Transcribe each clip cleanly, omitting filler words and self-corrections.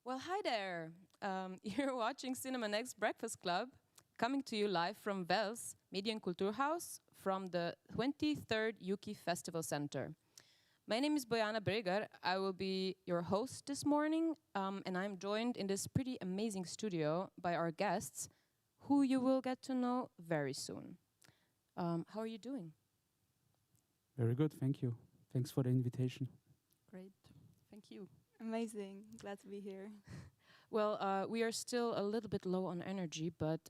Well, hi there. You're watching Cinema Next Breakfast Club, coming to you live from Wels Medien Kulturhaus from the 23rd YOUKI Festival Center. My name is Bojana Breger. I will be your host this morning, and I'm joined in this pretty amazing studio by our guests, who you will get to know very soon. How are you doing? Very good, thank you. Thanks for the invitation. Great, thank you. Amazing, glad to be here. Well, we are still a little bit low on energy, but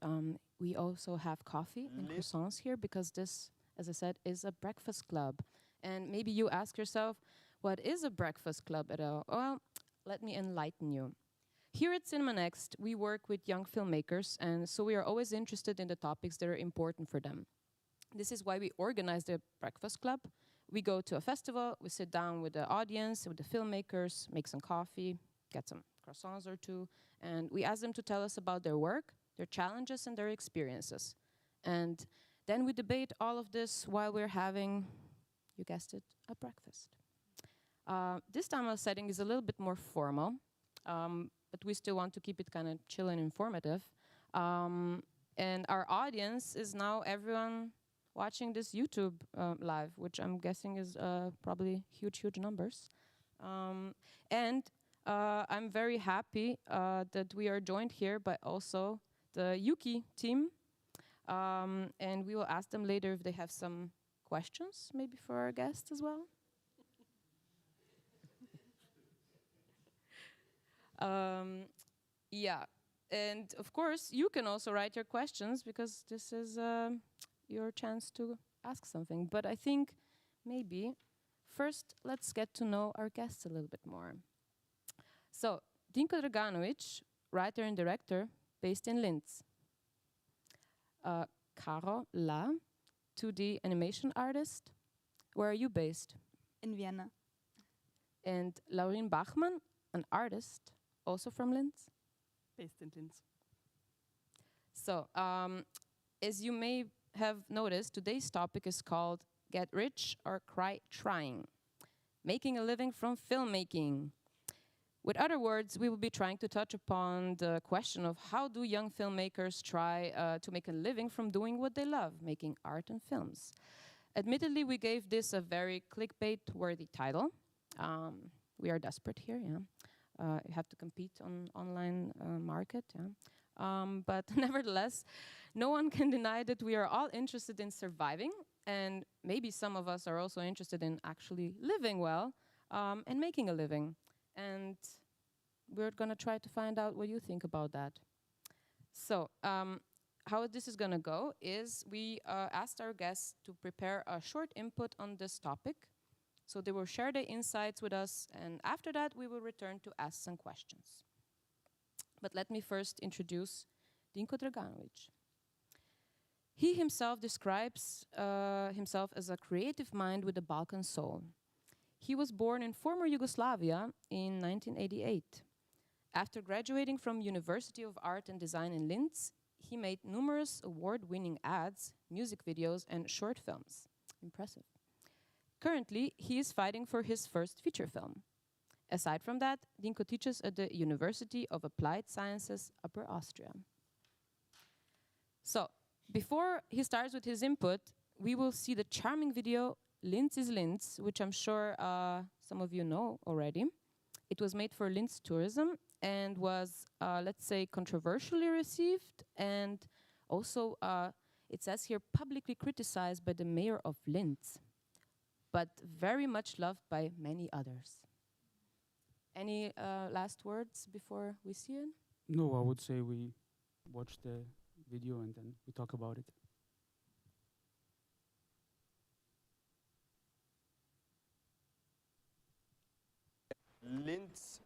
we also have coffee and croissants here because this, as I said, is a breakfast club. And maybe you ask yourself, what is a breakfast club at all? Well, let me enlighten you. Here at Cinema Next, we work with young filmmakers, and so we are always interested in the topics that are important for them. This is why we organize the breakfast club. We go to a festival, we sit down with the audience, with the filmmakers, make some coffee, get some croissants or two, and we ask them to tell us about their work, their challenges, and their experiences. And then we debate all of this while we're having, you guessed it, a breakfast. This time our setting is a little bit more formal, but we still want to keep it kind of chill and informative. And our audience is now everyone watching this YouTube live, which I'm guessing is probably huge, huge numbers. And I'm very happy that we are joined here by also the YOUKI team. And we will ask them later if they have some questions, maybe for our guests as well. Yeah, and of course, you can also write your questions because this is your chance to ask something. But I think maybe first let's get to know our guests a little bit more. So, Dinko Draganovic, writer and director, based in Linz. Caro, 2D animation artist. Where are you based? In Vienna. And Laurien Bachmann, an artist, also from Linz. Based in Linz. So, as you may have noticed, today's topic is called Get Rich or Cry Trying, making a living from filmmaking. With other words, we will be trying to touch upon the question of how do young filmmakers try to make a living from doing what they love, making art and films. Admittedly, we gave this a very clickbait-worthy title. We are desperate here, yeah. You have to compete on online market, yeah. But nevertheless, no one can deny that we are all interested in surviving, and maybe some of us are also interested in actually living well and making a living. And we're going to try to find out what you think about that. So, how this is going to go is we asked our guests to prepare a short input on this topic. So they will share their insights with us, and after that, we will return to ask some questions. But let me first introduce Dinko Draganovic. He himself describes himself as a creative mind with a Balkan soul. He was born in former Yugoslavia in 1988. After graduating from University of Art and Design in Linz, he made numerous award-winning ads, music videos, and short films. Impressive. Currently, he is fighting for his first feature film. Aside from that, Dinko teaches at the University of Applied Sciences, Upper Austria. So, before he starts with his input, we will see the charming video Linz is Linz, which I'm sure some of you know already. It was made for Linz tourism and was, let's say, controversially received, and also, it says here, publicly criticized by the mayor of Linz, but very much loved by many others. Any last words before we see it? No, I would say we watch the video and then we talk about it. Linz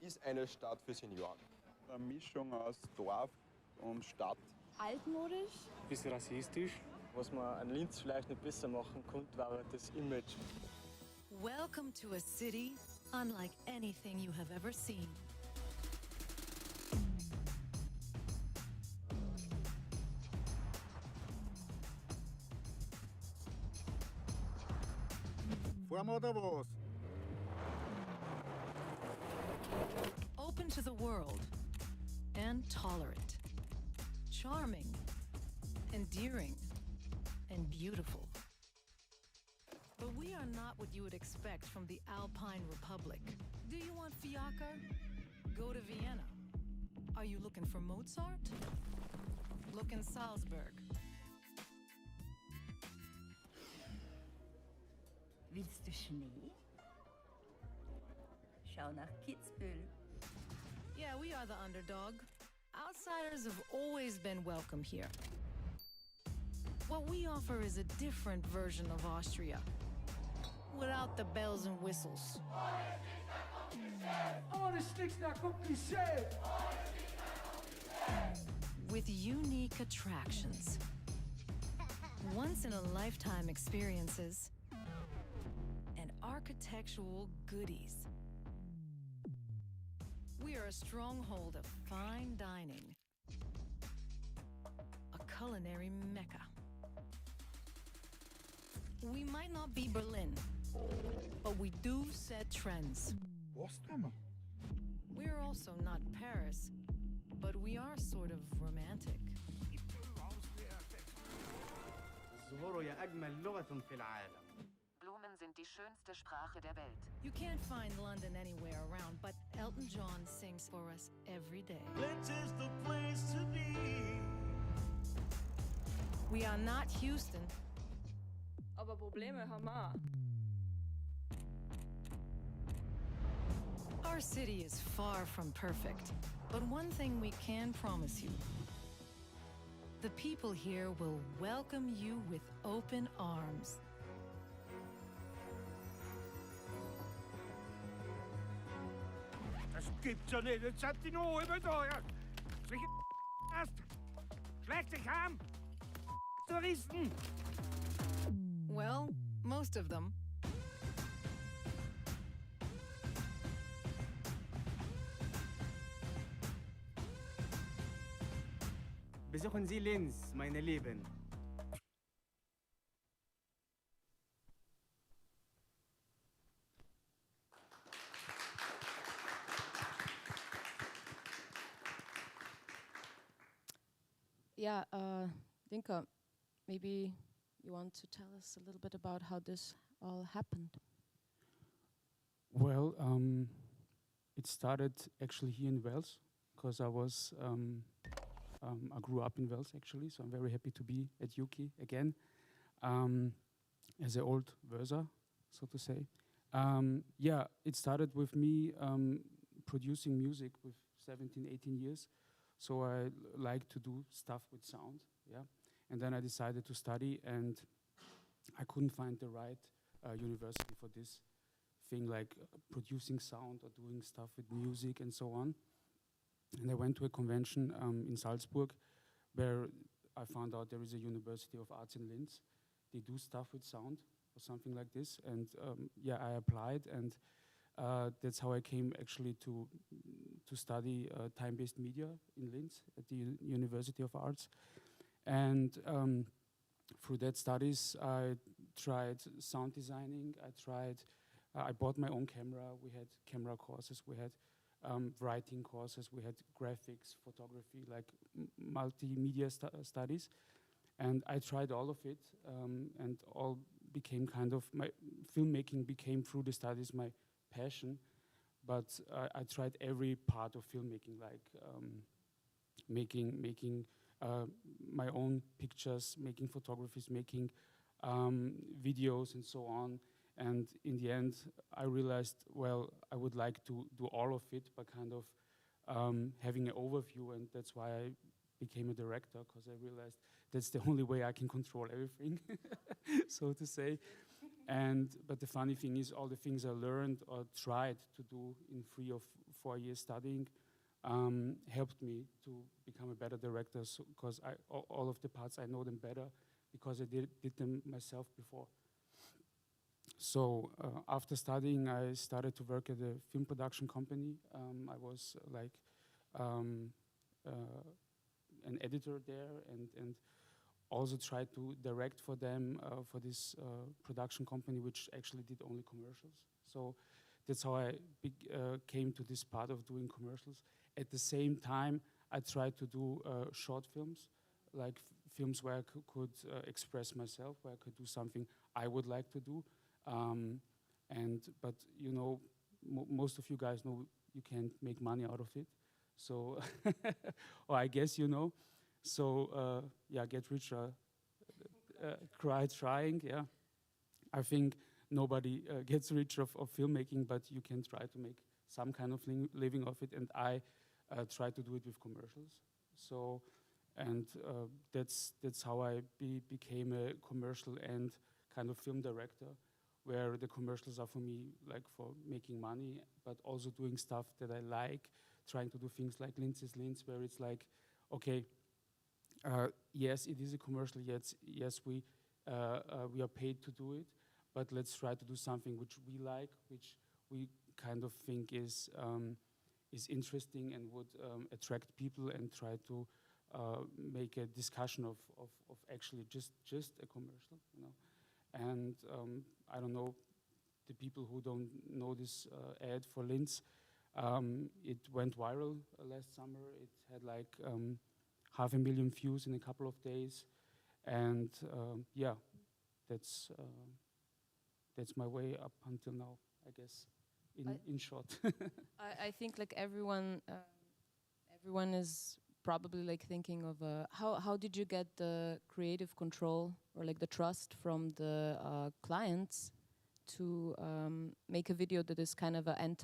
ist eine Stadt für Senioren. Eine Mischung aus Dorf und Stadt. Altmodisch. Bisschen rassistisch. Was man an Linz vielleicht nicht besser machen konnte, war das Image. Welcome to a city unlike anything you have ever seen. Fuimos de voz. open to the world, and tolerant, charming, endearing, and beautiful. But we are not what you would expect from the Alpine Republic. Do you want fiaker? Go to Vienna. Are you looking for Mozart? Look in Salzburg. Willst du Schnee? Schau nach Kitzbühel. Yeah, we are the underdog. Outsiders have always been welcome here. What we offer is a different version of Austria, without the bells and whistles. With unique attractions, once-in-a-lifetime experiences, and architectural goodies. We are a stronghold of fine dining, a culinary mecca. We might not be Berlin, but we do set trends. We're also not Paris, but we are sort of romantic. Blumen sind die schönste Sprache der Welt. You can't find London anywhere around, but Elton John sings for us every day. Is the place to be. We are not Houston, Aber Probleme haben wir auch. Our city is far from perfect, but one thing we can promise you. The people here will welcome you with open arms. Das gibt's ja nicht. Jetzt seid ihr noch über da. Ja. Schlägt dich heim. Touristen. Well, most of them. Besuchen Sie Linz, meine Lieben. Yeah, Dinko, maybe you want to tell us a little bit about how this all happened? Well, it started actually here in Wales, because I grew up in Wales actually, so I'm very happy to be at YOUKI again, as an old Versa, so to say. Yeah, it started with me producing music with 17, 18 years, so I like to do stuff with sound, yeah. And then I decided to study, and I couldn't find the right university for this thing, like producing sound or doing stuff with music and so on. And I went to a convention in Salzburg, where I found out there is a University of Arts in Linz. They do stuff with sound or something like this. And yeah, I applied, and that's how I came actually to study time-based media in Linz at the University of Arts. And through that studies, I tried sound designing. I bought my own camera. We had camera courses. We had writing courses. We had graphics, photography, like multimedia studies. And I tried all of it, and all became kind of, my filmmaking became through the studies my passion. But I tried every part of filmmaking, like making my own pictures, making photographies, making videos and so on. And in the end, I realized, well, I would like to do all of it, but kind of having an overview, and that's why I became a director, because I realized that's the only way I can control everything, so to say. But the funny thing is, all the things I learned or tried to do in 3 or 4 years studying helped me to become a better director, because all of the parts, I know them better because I did them myself before. So after studying, I started to work at a film production company. I was like an editor there, and also tried to direct for them for this production company, which actually did only commercials. So that's how I came to this part of doing commercials. At the same time, I tried to do short films, like films where I could express myself, where I could do something I would like to do. But you know, most of you guys know you can't make money out of it. So, or I guess you know. So yeah, get rich or cry trying. Yeah, I think nobody gets rich of filmmaking, but you can try to make some kind of living of it. And I try to do it with commercials. So, and that's how I became a commercial and kind of film director, where the commercials are for me like for making money, but also doing stuff that I like, trying to do things like Linz is Linz, where it's like, okay, yes, it is a commercial, yes, we are paid to do it, but let's try to do something which we like, which we kind of think is interesting and would attract people, and try to make a discussion of actually just a commercial, you know. And I don't know, the people who don't know this ad for Linz, it went viral last summer. It had like 500,000 views in a couple of days, and yeah, that's my way up until now, I guess, in short. I think like everyone is probably like thinking of how did you get the creative control or like the trust from the clients to make a video that is kind of an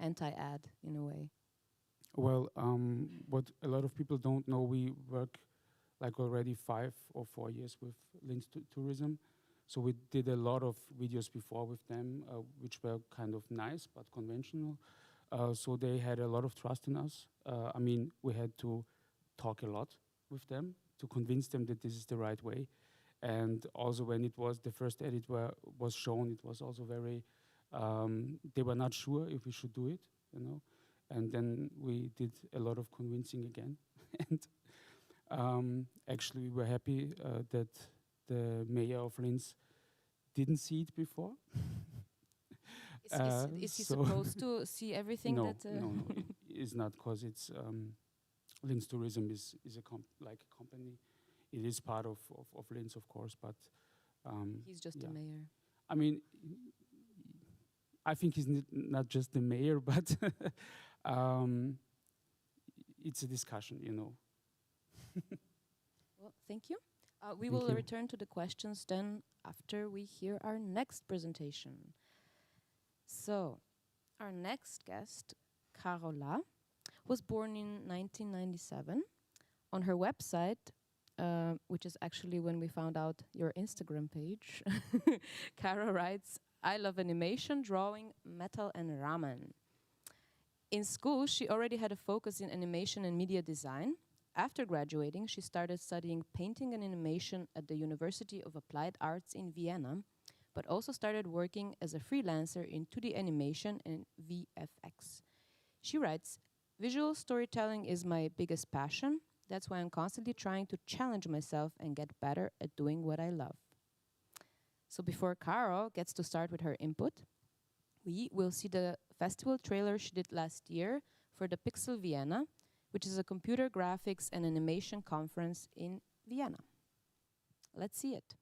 anti-ad in a way? Well, what a lot of people don't know, we work like already 5 or 4 years with Linz Tourism. So we did a lot of videos before with them, which were kind of nice but conventional. So they had a lot of trust in us. I mean, we had to talk a lot with them to convince them that this is the right way. And also when it was the first edit was shown, it was also very, they were not sure if we should do it, you know. And then we did a lot of convincing again. And actually we were happy that the mayor of Linz didn't see it before. Is he supposed to see everything? No, that no, it's not, because it's Linz Tourism is like a company. It is part of Linz, of course, but he's just yeah. a mayor. I mean, I think he's not just the mayor, but it's a discussion, you know. Well, thank you. We Thank will you. return to the questions then after we hear our next presentation. So, our next guest, Karla, was born in 1997. On her website, which is actually when we found out your Instagram page, Caro writes, "I love animation, drawing, metal, and ramen." In school, she already had a focus in animation and media design. After graduating, she started studying painting and animation at the University of Applied Arts in Vienna, but also started working as a freelancer in 2D animation and VFX. She writes, "Visual storytelling is my biggest passion. That's why I'm constantly trying to challenge myself and get better at doing what I love." So before Caro gets to start with her input, we will see the festival trailer she did last year for the Pixel Vienna, which is a computer graphics and animation conference in Vienna. Let's see it.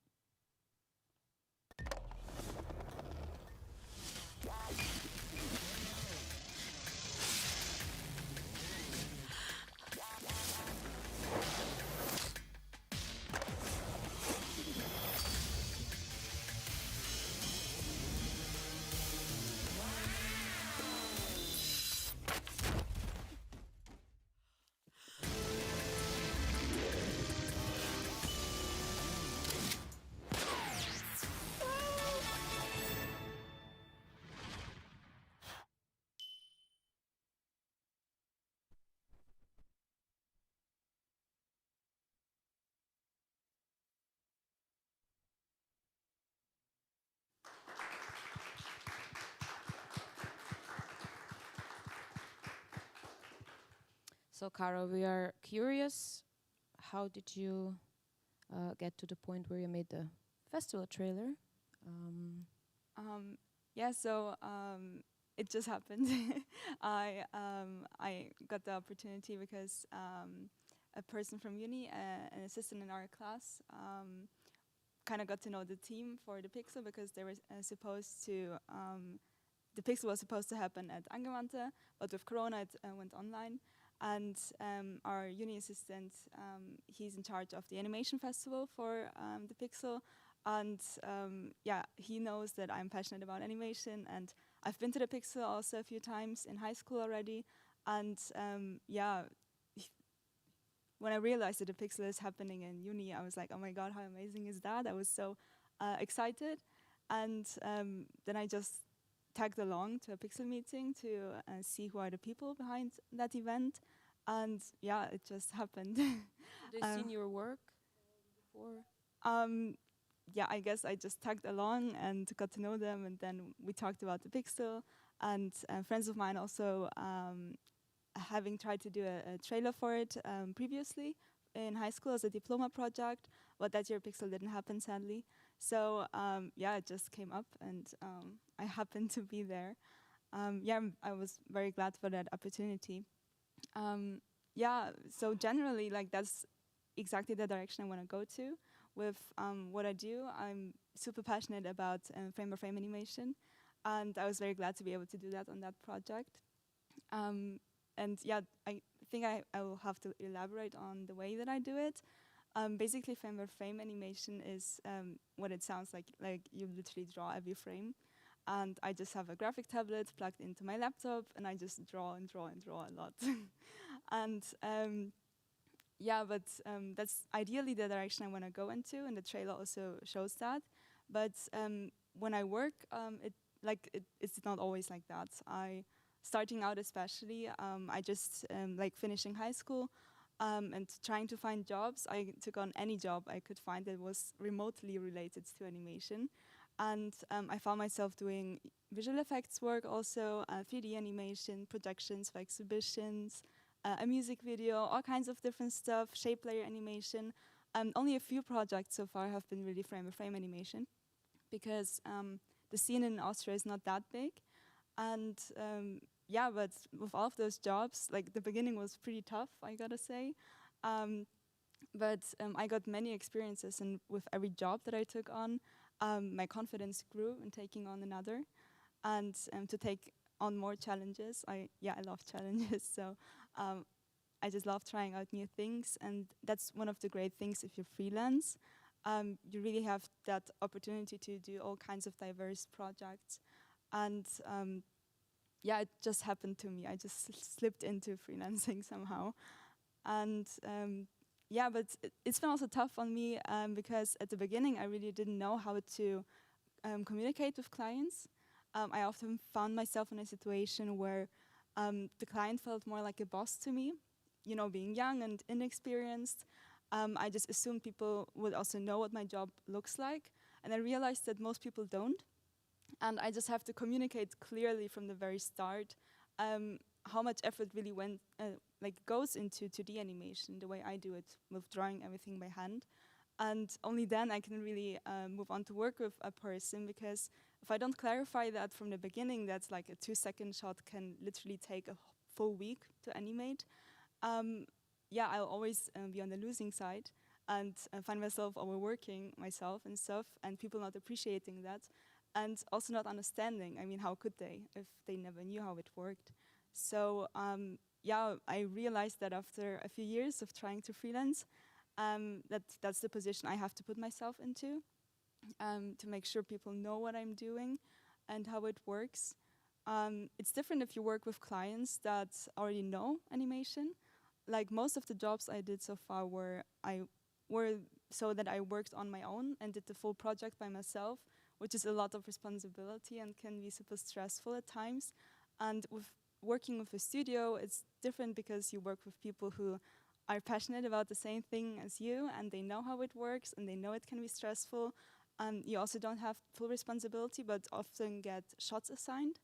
So, Caro, we are curious, how did you get to the point where you made the festival trailer? Yeah, so it just happened. I got the opportunity because a person from uni, an assistant in our class, kind of got to know the team for the Pixel because they were supposed to, the Pixel was supposed to happen at Angewandte, but with Corona it went online. And our uni assistant, he's in charge of the animation festival for the Pixel. And yeah, he knows that I'm passionate about animation, and I've been to the Pixel also a few times in high school already. And yeah, when I realized that the Pixel is happening in uni, I was like, oh my God, how amazing is that? I was so excited. And then I just tagged along to a Pixel meeting to see who are the people behind that event. And yeah, it just happened. They seen your work before? Yeah, I guess I just tagged along and got to know them, and then we talked about the Pixel. And friends of mine also having tried to do a trailer for it previously in high school as a diploma project, but that year Pixel didn't happen, sadly. So yeah, it just came up, and I happened to be there. Yeah, I was very glad for that opportunity. Yeah, so generally, like, that's exactly the direction I want to go to. With what I do, I'm super passionate about frame-by-frame animation, and I was very glad to be able to do that on that project. And yeah, I think I will have to elaborate on the way that I do it. Basically, frame-by-frame animation is what it sounds like you literally draw every frame. And I just have a graphic tablet plugged into my laptop, and I just draw and draw and draw a lot. And yeah, but that's ideally the direction I want to go into, and the trailer also shows that. But when I work, it's not always like that. Starting out especially, I just like finishing high school and trying to find jobs. I took on any job I could find that was remotely related to animation. And I found myself doing visual effects work also, 3D animation, projections for exhibitions, a music video, all kinds of different stuff, shape layer animation. Only a few projects so far have been really frame-by-frame animation because the scene in Austria is not that big. And yeah, but with all of those jobs, like the beginning was pretty tough, I gotta say. But I got many experiences, and with every job that I took on, my confidence grew in taking on another, and to take on more challenges. I love challenges, so I just love trying out new things, and that's one of the great things if you freelance. You really have that opportunity to do all kinds of diverse projects, and yeah, it just happened to me. I just slipped into freelancing somehow, and yeah, but it's been also tough on me because at the beginning I really didn't know how to communicate with clients. I often found myself in a situation where the client felt more like a boss to me. You know, being young and inexperienced, I just assumed people would also know what my job looks like, and I realized that most people don't. And I just have to communicate clearly from the very start how much effort really goes into 2D animation, the way I do it, with drawing everything by hand. And only then I can really move on to work with a person, because if I don't clarify that from the beginning, that's like a 2-second shot can literally take a full week to animate. Yeah, I'll always be on the losing side and find myself overworking myself and stuff, and people not appreciating that. And also not understanding. I mean, how could they if they never knew how it worked? So yeah, I realized that after a few years of trying to freelance, that's the position I have to put myself into, to make sure people know what I'm doing and how it works. It's different if you work with clients that already know animation. Like most of the jobs I did so far were so that I worked on my own and did the full project by myself, which is a lot of responsibility and can be super stressful at times. And with working with a studio, it's different because you work with people who are passionate about the same thing as you, and they know how it works, and they know it can be stressful. You also don't have full responsibility, but often get shots assigned,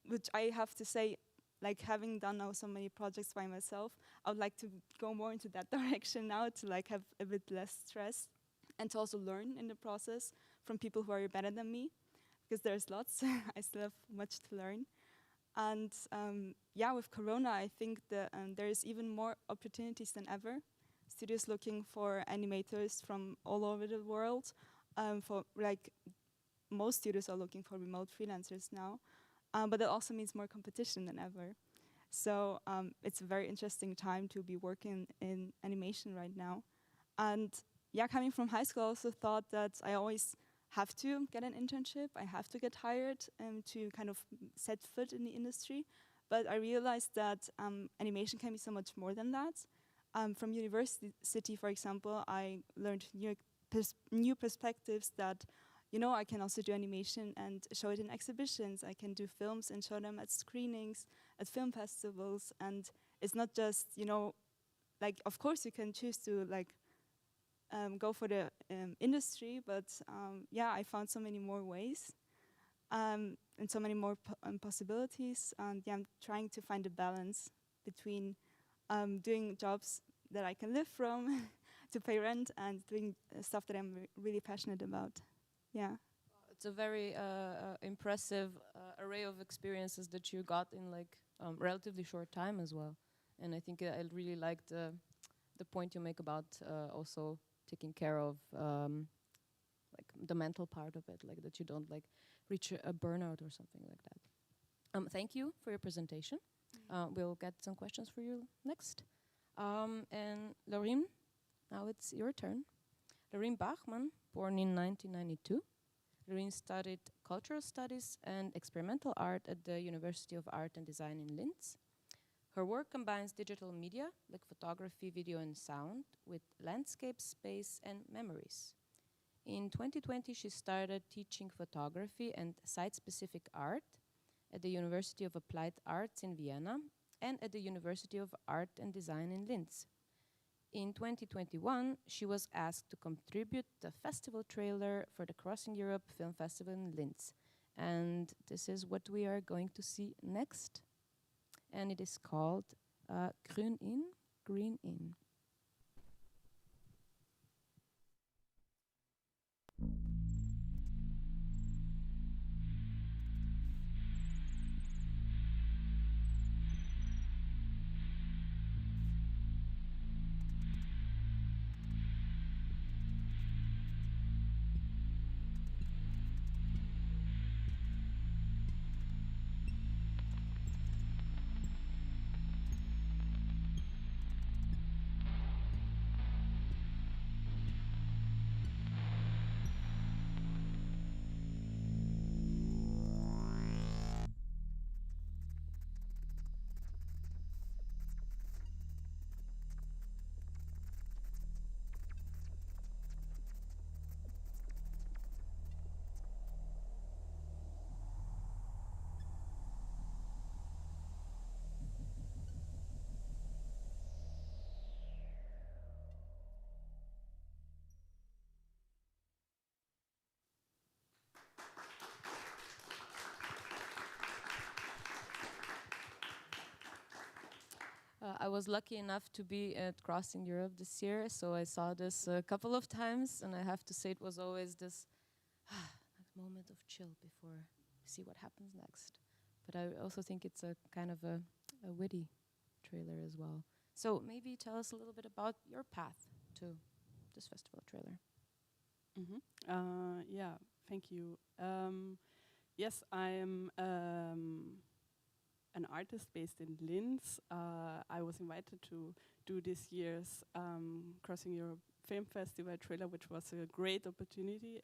which I have to say, like, having done now so many projects by myself, I would like to go more into that direction now, to like have a bit less stress and to also learn in the process from people who are better than me. because there's lots. I still have much to learn. And yeah, with Corona, I think that there is even more opportunities than ever. Studios looking for animators from all over the world. For like most studios are looking for remote freelancers now, but it also means more competition than ever. So it's a very interesting time to be working in animation right now. And yeah, coming from high school, I also thought that I always have to get an internship. I have to get hired to kind of set foot in the industry. But I realized that animation can be so much more than that. From university, for example, I learned new perspectives that, you know, I can also do animation and show it in exhibitions. I can do films and show them at screenings, at film festivals. And it's not just, you know, like, of course you can choose to like go for the industry, but yeah, I found so many more ways and so many more possibilities. And yeah, I'm trying to find a balance between doing jobs that I can live from to pay rent and doing stuff that I'm really passionate about. Yeah. It's a very impressive array of experiences that you got in like relatively short time as well. And I think I really liked the point you make about also taking care of like the mental part of it, like that you don't like reach a burnout or something like that. Thank you for your presentation. We'll get some questions for you next. And Laurien, now it's your turn. Lorraine Bachmann, born in 1992. Lorraine studied cultural studies and experimental art at the University of Art and Design in Linz. Her work combines digital media, like photography, video, and sound, with landscape, space, and memories. In 2020, she started teaching photography and site-specific art at the University of Applied Arts in Vienna and at the University of Art and Design in Linz. In 2021, she was asked to contribute the festival trailer for the Crossing Europe Film Festival in Linz. And this is what we are going to see next. And it is called Grün in, Green in. I was lucky enough to be at Crossing Europe this year, so I saw this a couple of times, and I have to say it was always this moment of chill before we see what happens next. But I also think it's a kind of a witty trailer as well. So maybe tell us a little bit about your path to this festival trailer. Yeah, thank you. Yes, I am an artist based in Linz. I was invited to do this year's Crossing Europe Film Festival trailer, which was a great opportunity.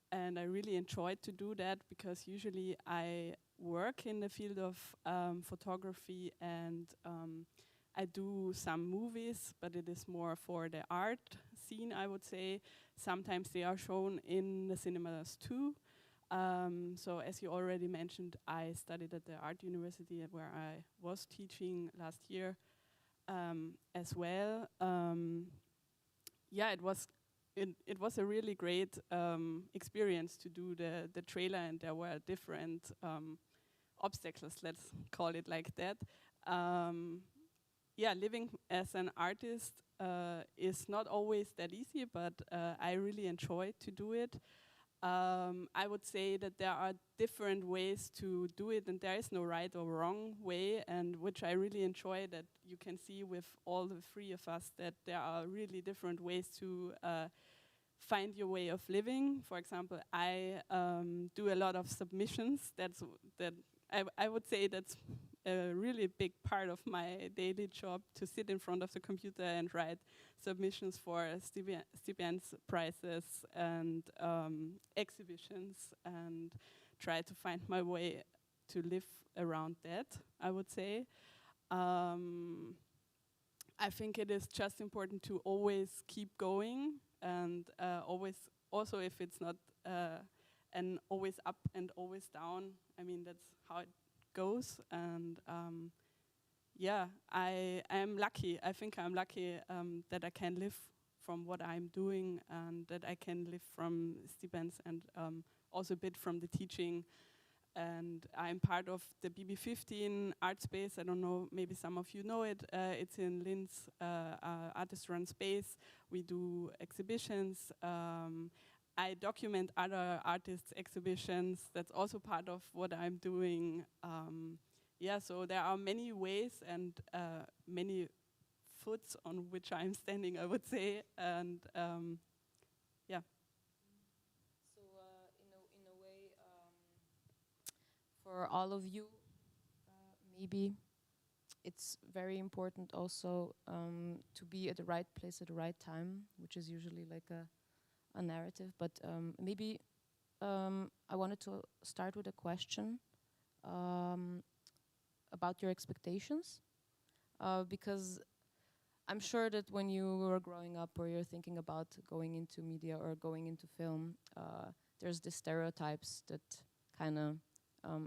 And I really enjoyed to do that because usually I work in the field of photography and I do some movies, but it is more for the art scene, I would say. Sometimes they are shown in the cinemas too. So as you already mentioned, I studied at the Art University where I was teaching last year as well. Yeah, it was a really great experience to do the trailer, and there were different obstacles, let's call it like that. Yeah, living as an artist is not always that easy, but I really enjoy to do it. I would say that there are different ways to do it, and there is no right or wrong way, and which I really enjoy, that you can see with all the three of us that there are really different ways to find your way of living. For example, I do a lot of submissions. I would say that's a really big part of my daily job, to sit in front of the computer and write submissions for stipends, prizes, and exhibitions, and try to find my way to live around that, I would say. I think it is just important to always keep going, and always, also if it's not an always up and always down, I mean, that's how it goes. And yeah, I am lucky. I think I'm lucky that I can live from what I'm doing, and that I can live from stipends, and also a bit from the teaching. And I'm part of the BB15 art space. I don't know, maybe some of you know it. It's in Linz, artist-run space. We do exhibitions. I document other artists' exhibitions. That's also part of what I'm doing. Yeah, so there are many ways and many foots on which I'm standing, I would say. And yeah. So in a way, for all of you, maybe it's very important also to be at the right place at the right time, which is usually like a narrative. But maybe I wanted to start with a question about your expectations, because I'm sure that when you were growing up, or you're thinking about going into media or going into film, there's the stereotypes that kind of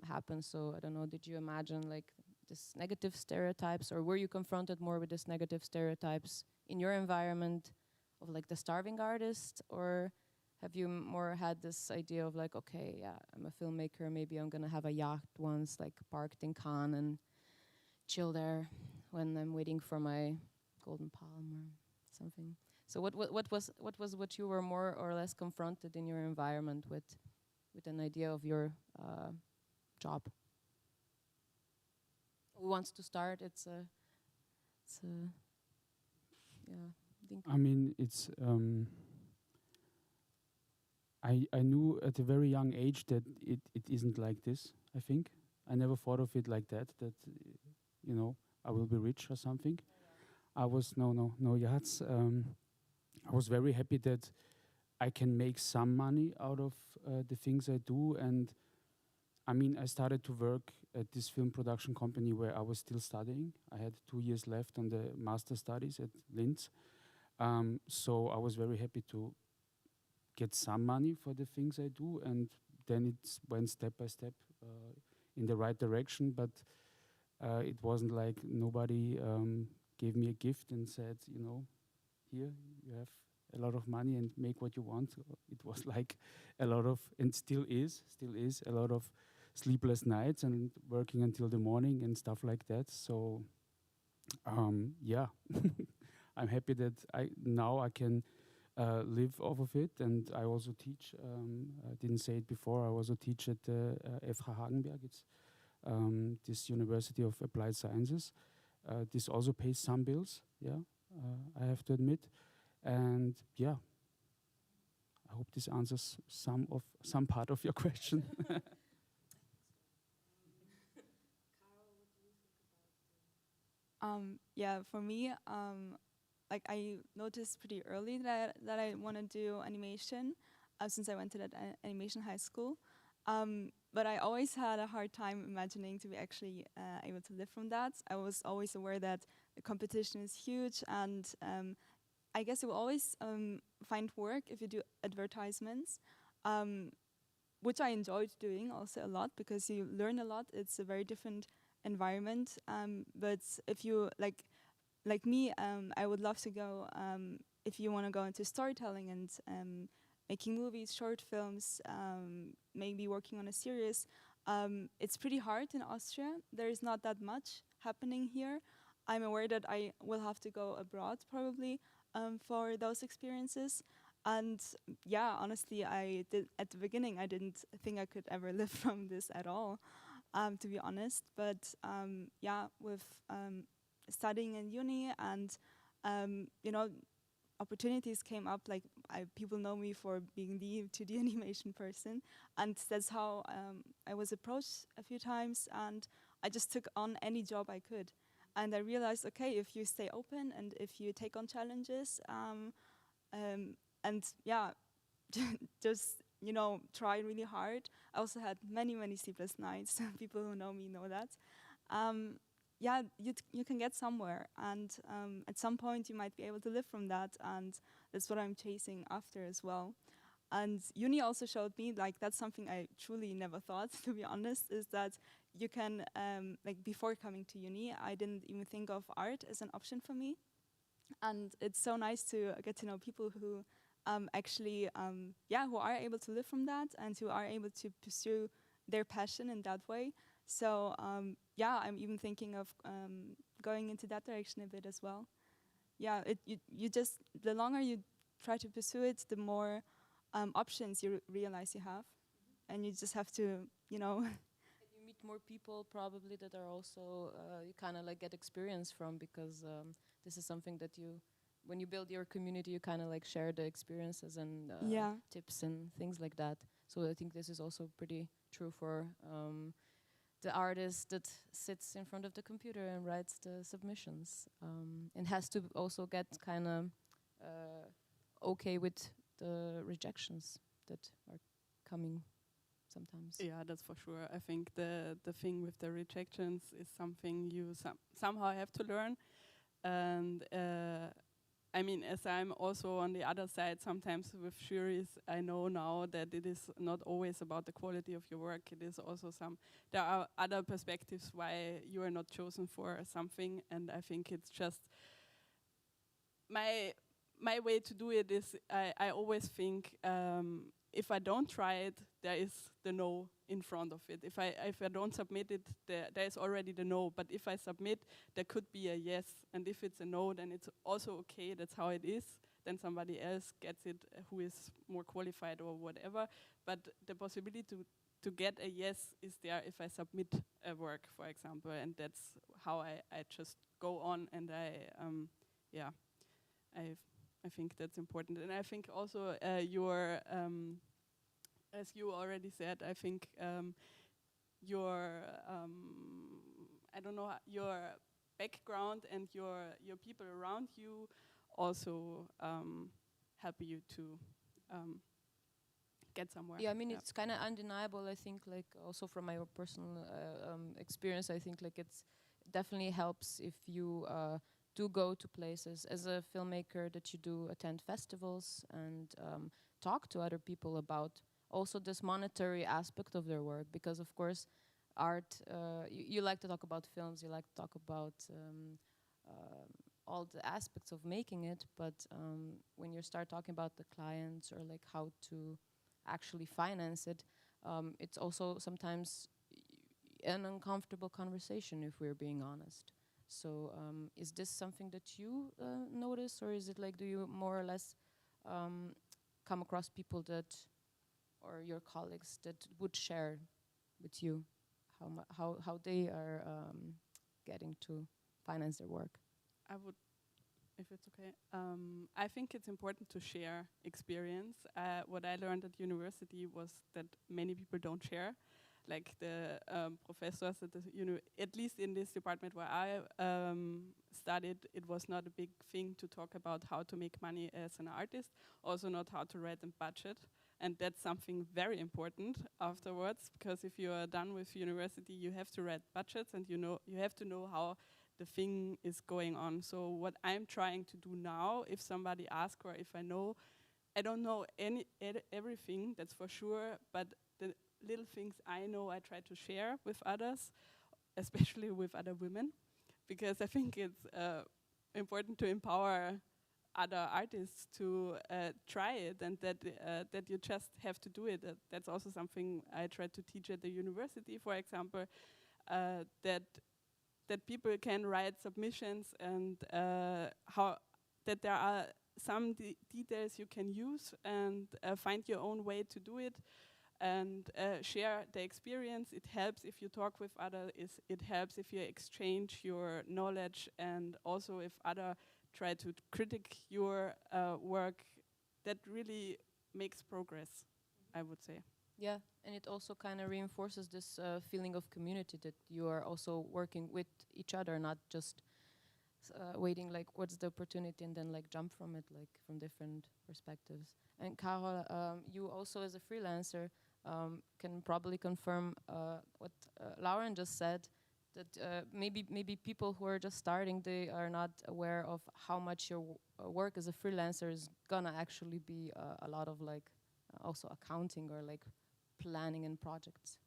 happen. So I don't know, did you imagine like this negative stereotypes, or were you confronted more with this negative stereotypes in your environment of like the starving artist, or have you more had this idea of like, okay, yeah, I'm a filmmaker, maybe I'm gonna have a yacht once, like parked in Cannes, and chill there when I'm waiting for my golden palm or something? So what was what you were more or less confronted in your environment with an idea of your job? Who wants to start? It's a yeah. Dinko. I mean, it's I knew at a very young age that it isn't like this. I think I never thought of it like that. That you know, I will be rich or something. I was no yachts. I was very happy that I can make some money out of the things I do. And I mean, I started to work at this film production company where I was still studying. I had 2 years left on the master studies at Linz. So I was very happy to get some money for the things I do, and then it went step by step in the right direction. But it wasn't like nobody gave me a gift and said, you know, here you have a lot of money and make what you want. It was like a lot of, and still is a lot of sleepless nights and working until the morning and stuff like that. So yeah, I'm happy that now I can live off of it. And I also teach, I didn't say it before, I also teach at FH Hagenberg. It's this University of Applied Sciences. This also pays some bills, yeah, I have to admit. And yeah, I hope this answers some part of your question. Yeah, for me, like I noticed pretty early that I want to do animation, since I went to that animation high school. But I always had a hard time imagining to be actually able to live from that. I was always aware that the competition is huge, and I guess you will always find work if you do advertisements, which I enjoyed doing also a lot because you learn a lot. It's a very different environment. But if you like me, I would love to go. If you want to go into storytelling and making movies, short films, maybe working on a series, it's pretty hard in Austria. There is not that much happening here. I'm aware that I will have to go abroad probably for those experiences. And yeah, honestly, at the beginning, I didn't think I could ever live from this at all, to be honest. But yeah, with studying in uni and, you know, opportunities came up, like people know me for being the 2D animation person, and that's how I was approached a few times, and I just took on any job I could. And I realized, okay, if you stay open and if you take on challenges, and yeah, just, you know, try really hard. I also had many, many sleepless nights. People who know me know that. Yeah, you can get somewhere, and at some point you might be able to live from that, and that's what I'm chasing after as well. And uni also showed me, like, that's something I truly never thought, to be honest, is that you can, like, before coming to uni, I didn't even think of art as an option for me. And it's so nice to get to know people who actually, yeah, who are able to live from that and who are able to pursue their passion in that way. So yeah, I'm even thinking of going into that direction a bit as well. Yeah, you just, the longer you try to pursue it, the more options you realize you have, and you just have to, you know. And you meet more people probably that are also you kind of like get experience from, because this is something that you, when you build your community, you kind of like share the experiences and tips and things like that. So I think this is also pretty true for the artist that sits in front of the computer and writes the submissions, and has to also get kind of okay with the rejections that are coming sometimes. Yeah, that's for sure. I think the thing with the rejections is something you somehow have to learn. And I mean, as I'm also on the other side, sometimes with juries, I know now that it is not always about the quality of your work. It is also there are other perspectives why you are not chosen for something. And I think it's just my way to do it is I always think if I don't try it, there is the no in front of it. If I don't submit it, there is already the no. But if I submit, there could be a yes. And if it's a no, then it's also okay. That's how it is. Then somebody else gets it who is more qualified or whatever. But the possibility to get a yes is there if I submit a work, for example. And that's how I just go on. And yeah, I think that's important. And I think also your, as you already said, I think your, I don't know, your background and your people around you also help you to get somewhere. Yeah, I mean, it's kind of undeniable, I think, like also from my personal experience, I think like it's definitely helps if you do go to places as a filmmaker, that you do attend festivals and talk to other people about also this monetary aspect of their work, because of course art, you like to talk about films, you like to talk about all the aspects of making it, but when you start talking about the clients or like how to actually finance it, it's also sometimes an uncomfortable conversation, if we're being honest. So is this something that you notice, or is it like, do you more or less come across people that, or your colleagues that would share with you how they are getting to finance their work? I would, if it's okay, I think it's important to share experience. What I learned at university was that many people don't share. Like the professors at the at least in this department where I studied, it was not a big thing to talk about how to make money as an artist, also not how to write a budget. And that's something very important afterwards, because if you are done with university, you have to write budgets, and you have to know how the thing is going on. So what I'm trying to do now, if somebody asks, or if I don't know everything, that's for sure, but the little things I know, I try to share with others, especially with other women, because I think it's important to empower other artists to try it, and that you just have to do it. That's also something I try to teach at the university, for example, that people can write submissions, and how that there are some details you can use and find your own way to do it and share the experience. It helps if you talk with others. It helps if you exchange your knowledge, and also if others try to critique your work. That really makes progress, I would say. Yeah, and it also kind of reinforces this feeling of community, that you are also working with each other, not just waiting like what's the opportunity and then like jump from it, like from different perspectives. And Caro, you also as a freelancer can probably confirm what Laurien just said, that maybe people who are just starting, they are not aware of how much your work as a freelancer is gonna actually be a lot of like also accounting or like planning and projects.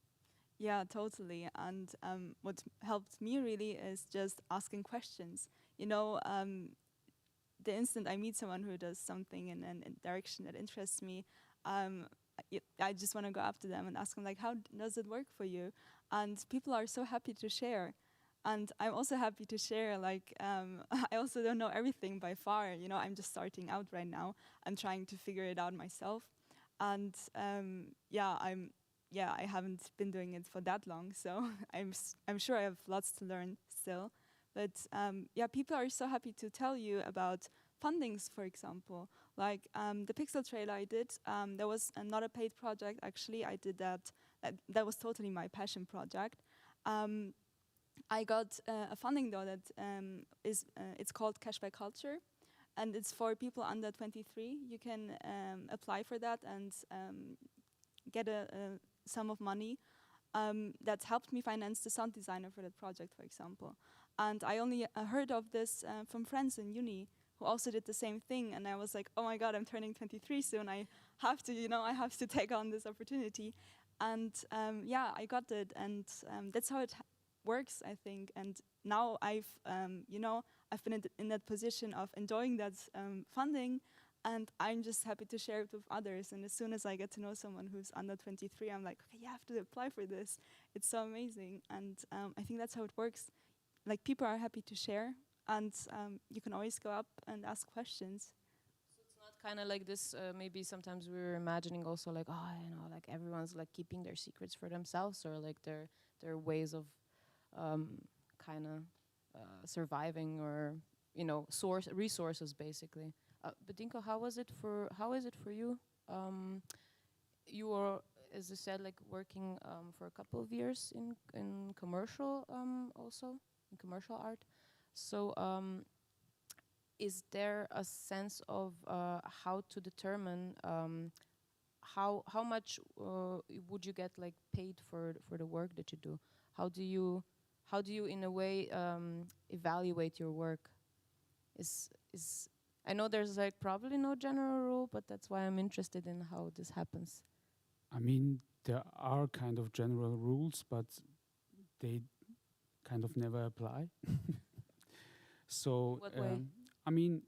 Yeah, totally. And what helped me really is just asking questions. You know, the instant I meet someone who does something in a direction that interests me, I just want to go up to them and ask them, like, how does it work for you? And people are so happy to share. And I'm also happy to share, like, I also don't know everything by far. You know, I'm just starting out right now. I'm trying to figure it out myself. And I haven't been doing it for that long, so I'm sure I have lots to learn still. But people are so happy to tell you about fundings, for example. Like the Pixel trailer I did, there was not a paid project, actually. I did that. That was totally my passion project. I got a funding though that it's called Cashback Culture, and it's for people under 23. You can apply for that and get a sum of money that helped me finance the sound designer for that project, for example. And I only heard of this from friends in uni who also did the same thing, and I was like, oh my God, I'm turning 23 soon. I have to take on this opportunity. And I got it, and that's how it works, I think. And now I've been in that position of enjoying that funding, and I'm just happy to share it with others. And as soon as I get to know someone who's under 23, I'm like, okay, you have to apply for this. It's so amazing. And I think that's how it works. Like, people are happy to share, and you can always go up and ask questions. So it's not kind of like this, maybe sometimes we're imagining also like, like everyone's like keeping their secrets for themselves, or like their ways of kind of surviving, or, resources basically. But Dinko, how is it for you? You were, as I said, like working for a couple of years in commercial also, in commercial art. So is there a sense of how to determine how much would you get like paid for the work that you do? How do you in a way evaluate your work? I know there's like probably no general rule, but that's why I'm interested in how this happens. I mean, there are kind of general rules, but they kind of never apply. So, What way? I mean,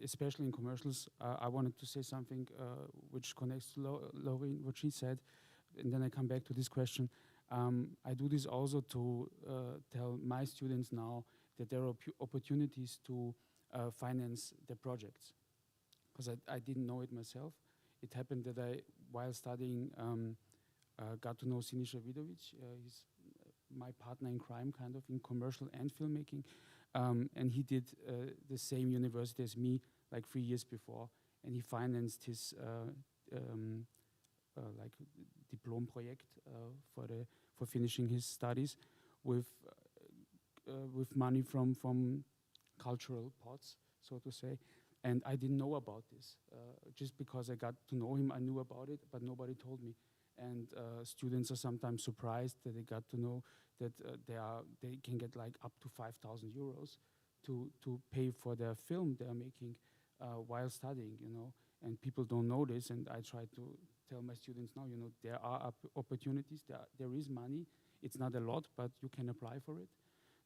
especially in commercials, I wanted to say something which connects to Laurien, what she said, and then I come back to this question. I do this also to tell my students now that there are opportunities to finance their projects, because I didn't know it myself. It happened that I, while studying, got to know Siniša Vidovic. He's my partner in crime, kind of, in commercial and filmmaking. And he did the same university as me, like 3 years before, and he financed his like diplom project for finishing his studies with money from cultural pots, so to say. And I didn't know about this. Just because I got to know him, I knew about it, but nobody told me. And students are sometimes surprised that they got to know that they can get like up to 5,000 euros to pay for their film they're making while studying, And people don't know this, and I try to tell my students now, there are opportunities, there is money. It's not a lot, but you can apply for it.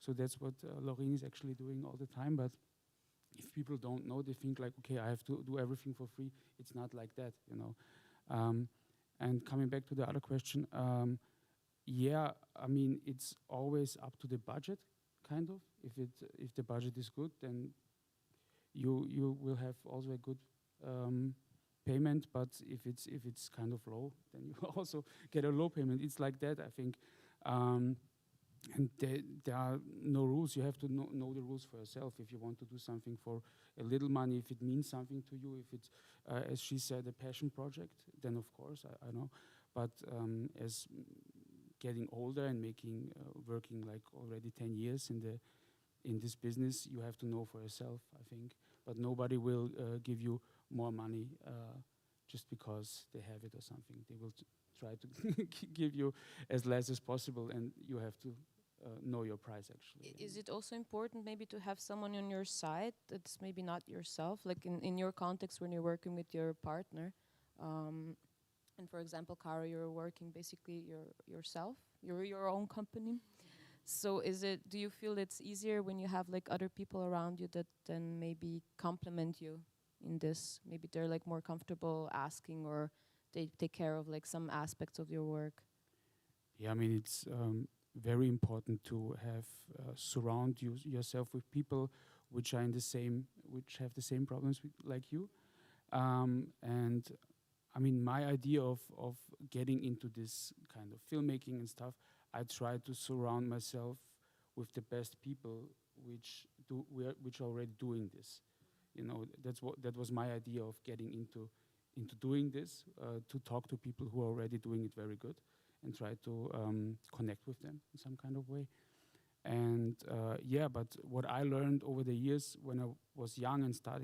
So that's what Lorraine is actually doing all the time. But if people don't know, they think like, okay, I have to do everything for free. It's not like that, And coming back to the other question, I mean, it's always up to the budget, kind of. If the budget is good, then you will have also a good payment, but if it's kind of low, then you also get a low payment. It's like that, I think. And there are no rules. You have to know the rules for yourself. If you want to do something for a little money, if it means something to you, if it's, as she said, a passion project, then of course, I know. But as getting older and working like already 10 years in this business, you have to know for yourself, I think. But nobody will give you more money just because they have it or something. They will try to give you as less as possible, and you have to know your price, actually. Is it also important maybe to have someone on your side that's maybe not yourself, like in your context when you're working with your partner? And for example, Caro, you're working basically yourself, you're your own company. So do you feel it's easier when you have like other people around you that then maybe complement you in this? Maybe they're like more comfortable asking, or they take care of like some aspects of your work? Yeah, I mean, it's very important to have surround yourself with people which are which have the same problems like you. And I mean, my idea of getting into this kind of filmmaking and stuff, I try to surround myself with the best people which are already doing this. You know, that was my idea of getting into doing this, to talk to people who are already doing it very good and try to connect with them in some kind of way. And but what I learned over the years when I was young and start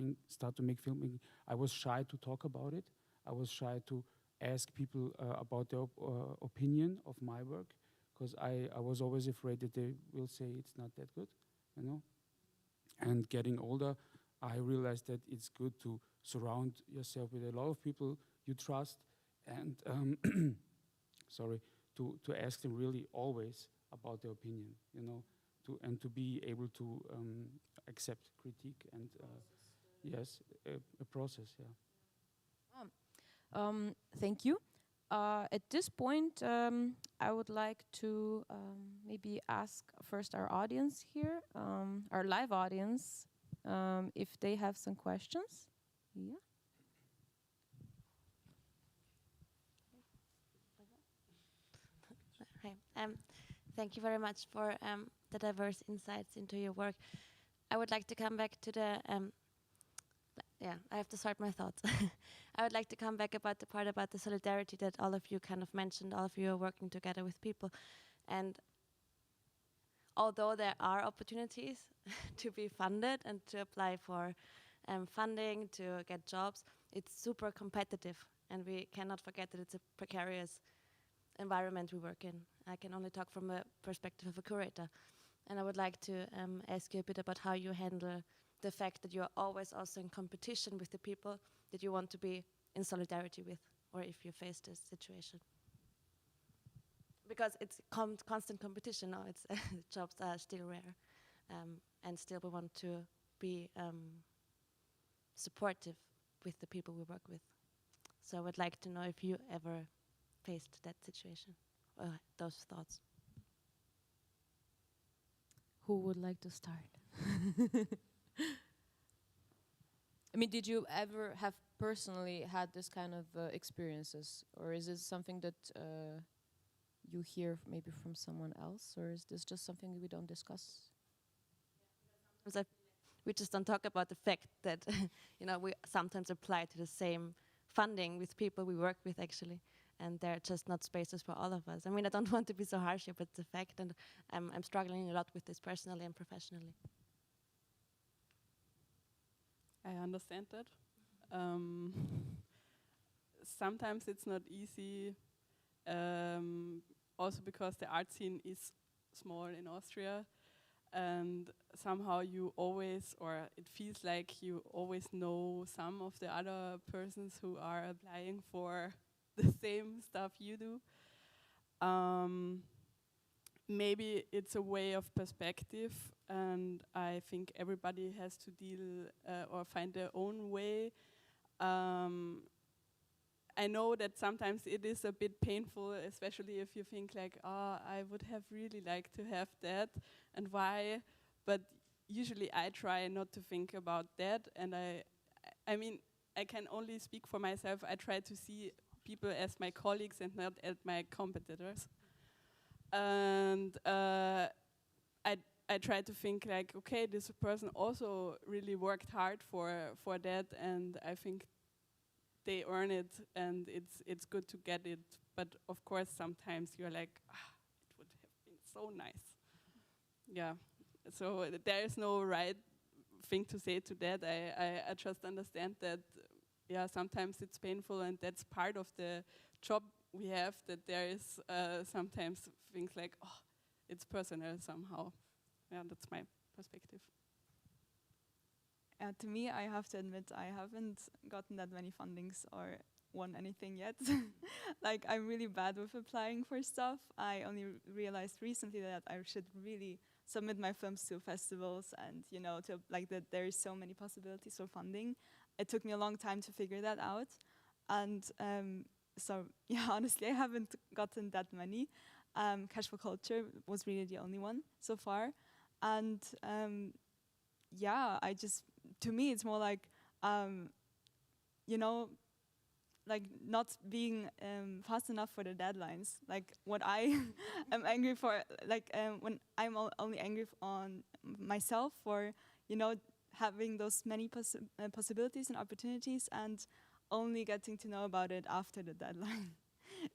to make filmmaking, I was shy to talk about it. I was shy to ask people about their opinion of my work, because I was always afraid that they will say it's not that good, you know. And getting older, I realized that it's good to surround yourself with a lot of people you trust, and to ask them really always about their opinion, you know, to be able to accept critique and yes, a process, yeah. Thank you. At this point, I would like to maybe ask first our audience here, our live audience, if they have some questions. Yeah. Hi. Thank you very much for the diverse insights into your work. I would like to come back to the I have to start my thoughts. I would like to come back about the part about the solidarity that all of you kind of mentioned. All of you are working together with people. And although there are opportunities to be funded and to apply for funding, to get jobs, it's super competitive. And we cannot forget that it's a precarious environment we work in. I can only talk from a perspective of a curator. And I would like to ask you a bit about how you handle the fact that you are always also in competition with the people that you want to be in solidarity with, or if you face this situation. Because it's constant competition now, it's jobs are still rare, and still we want to be supportive with the people we work with. So I would like to know if you ever faced that situation, or those thoughts. Who would like to start? I mean, did you ever have personally had this kind of experiences, or is it something that you hear maybe from someone else, or is this just something we don't discuss? We just don't talk about the fact that we sometimes apply to the same funding with people we work with actually, and there are just not spaces for all of us. I mean, I don't want to be so harsh here, but it's a fact, and I'm struggling a lot with this personally and professionally. I understand that. Sometimes it's not easy, also because the art scene is small in Austria, and somehow you always, or it feels like you always know some of the other persons who are applying for the same stuff you do. Maybe it's a way of perspective, and I think everybody has to deal or find their own way. I know that sometimes it is a bit painful, especially if you think like, oh, I would have really liked to have that, and why? But usually I try not to think about that, and I mean, I can only speak for myself. I try to see people as my colleagues and not as my competitors. And I try to think like, okay, this person also really worked hard for that, and I think they earn it, and it's good to get it. But of course, sometimes you're like, it would have been so nice. Yeah. So there is no right thing to say to that. I just understand that, yeah, sometimes it's painful, and that's part of the job we have, that there is sometimes things like, oh, it's personal somehow. Yeah, that's my perspective. To me, I have to admit, I haven't gotten that many fundings or won anything yet. Like, I'm really bad with applying for stuff. I only realized recently that I should really submit my films to festivals, and to like that there is so many possibilities for funding. It took me a long time to figure that out, and so yeah, honestly, I haven't gotten that many. Cash for Culture was really the only one so far, and yeah, to me it's more like like not being fast enough for the deadlines. Like what I am angry for, like when I'm only angry on myself for, having those many possibilities and opportunities and only getting to know about it after the deadline.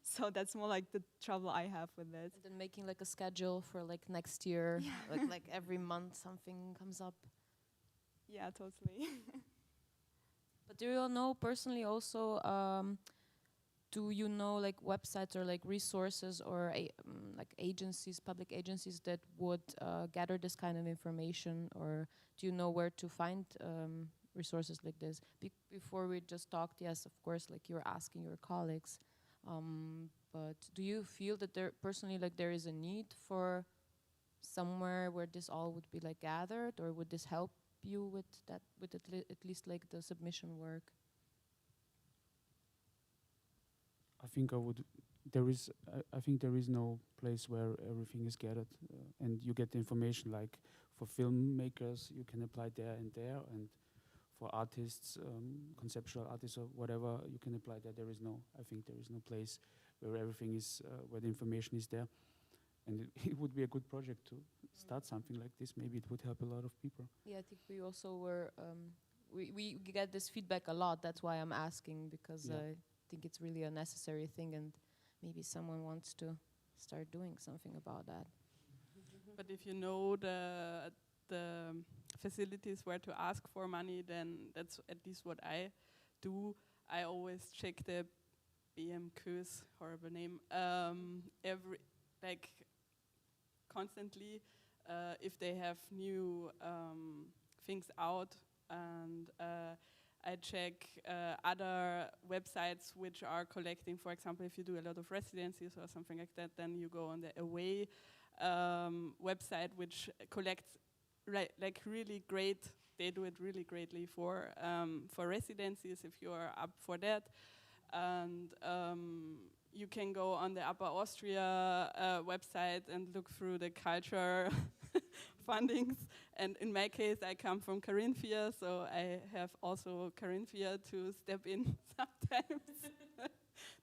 So that's more like the trouble I have with it. And then making like a schedule for like next year, Yeah. like every month something comes up. Yeah, totally. But do you know personally also, do you know like websites or like resources or like agencies, public agencies that would gather this kind of information, or do you know where to find resources like this? Before we just talked, yes, of course, like you're asking your colleagues, but do you feel that there is a need for somewhere where this all would be like gathered, or would this help you with that, with at least like the submission work? I think I think there is no place where everything is gathered, and you get the information. Like for filmmakers, you can apply there and there, and for artists, conceptual artists or whatever, you can apply there. I think there is no place where everything is, where the information is there. And it would be a good project to start something like this. Maybe it would help a lot of people. Yeah, I think we also were, we get this feedback a lot. That's why I'm asking, because I think it's really a necessary thing, and maybe someone wants to start doing something about that. But if you know the facilities where to ask for money, then that's at least what I do. I always check the BMQs, horrible name, constantly, if they have new things out, and I check other websites which are collecting. For example, if you do a lot of residencies or something like that, then you go on the Away website, which collects like really great. They do it really greatly for residencies if you are up for that, and you can go on the Upper Austria website and look through the culture fundings. And in my case, I come from Carinthia, so I have also Carinthia to step in sometimes.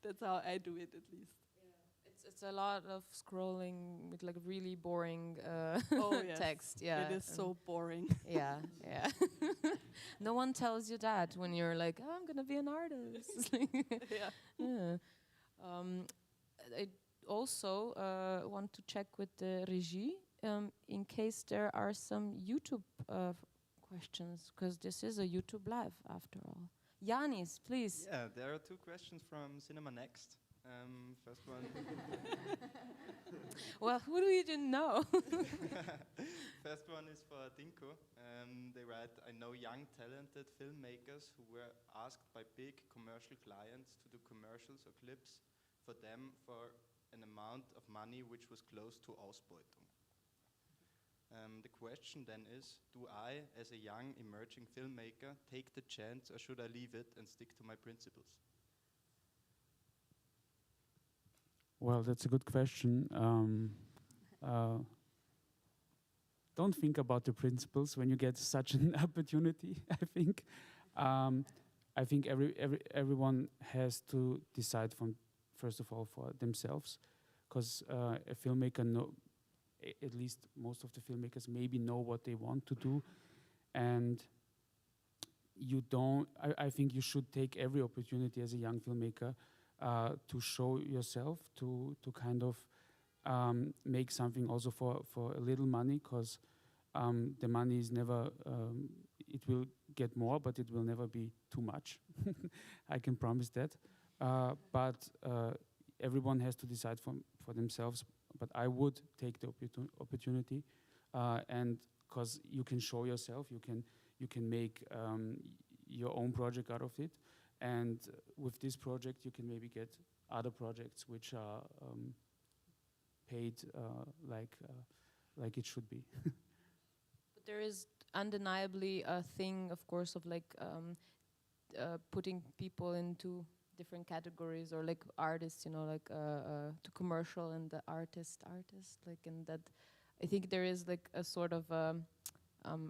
That's how I do it, at least. Yeah. It's a lot of scrolling with like really boring Yes. text. Yeah, it is so boring. Yeah, yeah. No one tells you that when you're like, oh, I'm gonna be an artist. Yeah. Yeah. I also want to check with the regie in case there are some YouTube questions, because this is a YouTube live after all. Yanis, please. Yeah, there are two questions from Cinema Next. First one. Well, who do you even know? First one is for Dinko. They write, I know young talented filmmakers who were asked by big commercial clients to do commercials or clips for them for an amount of money which was close to Ausbeutung. The question then is, do I, as a young emerging filmmaker, take the chance, or should I leave it and stick to my principles? Well, that's a good question. don't think about the principles when you get such an opportunity. I think everyone has to decide first of all for themselves, because a filmmaker at least most of the filmmakers maybe know what they want to do, and you don't. I think you should take every opportunity as a young filmmaker to show yourself, to kind of make something also for a little money, because the money is never. It will get more, but it will never be too much. I can promise that. But everyone has to decide for themselves. But I would take the opportunity, and because you can show yourself, you can make your own project out of it, and with this project you can maybe get other projects which are paid like it should be. But there is undeniably a thing, of course, of like putting people into different categories, or like artists, like to commercial and the artist, like, and that I think there is like a sort of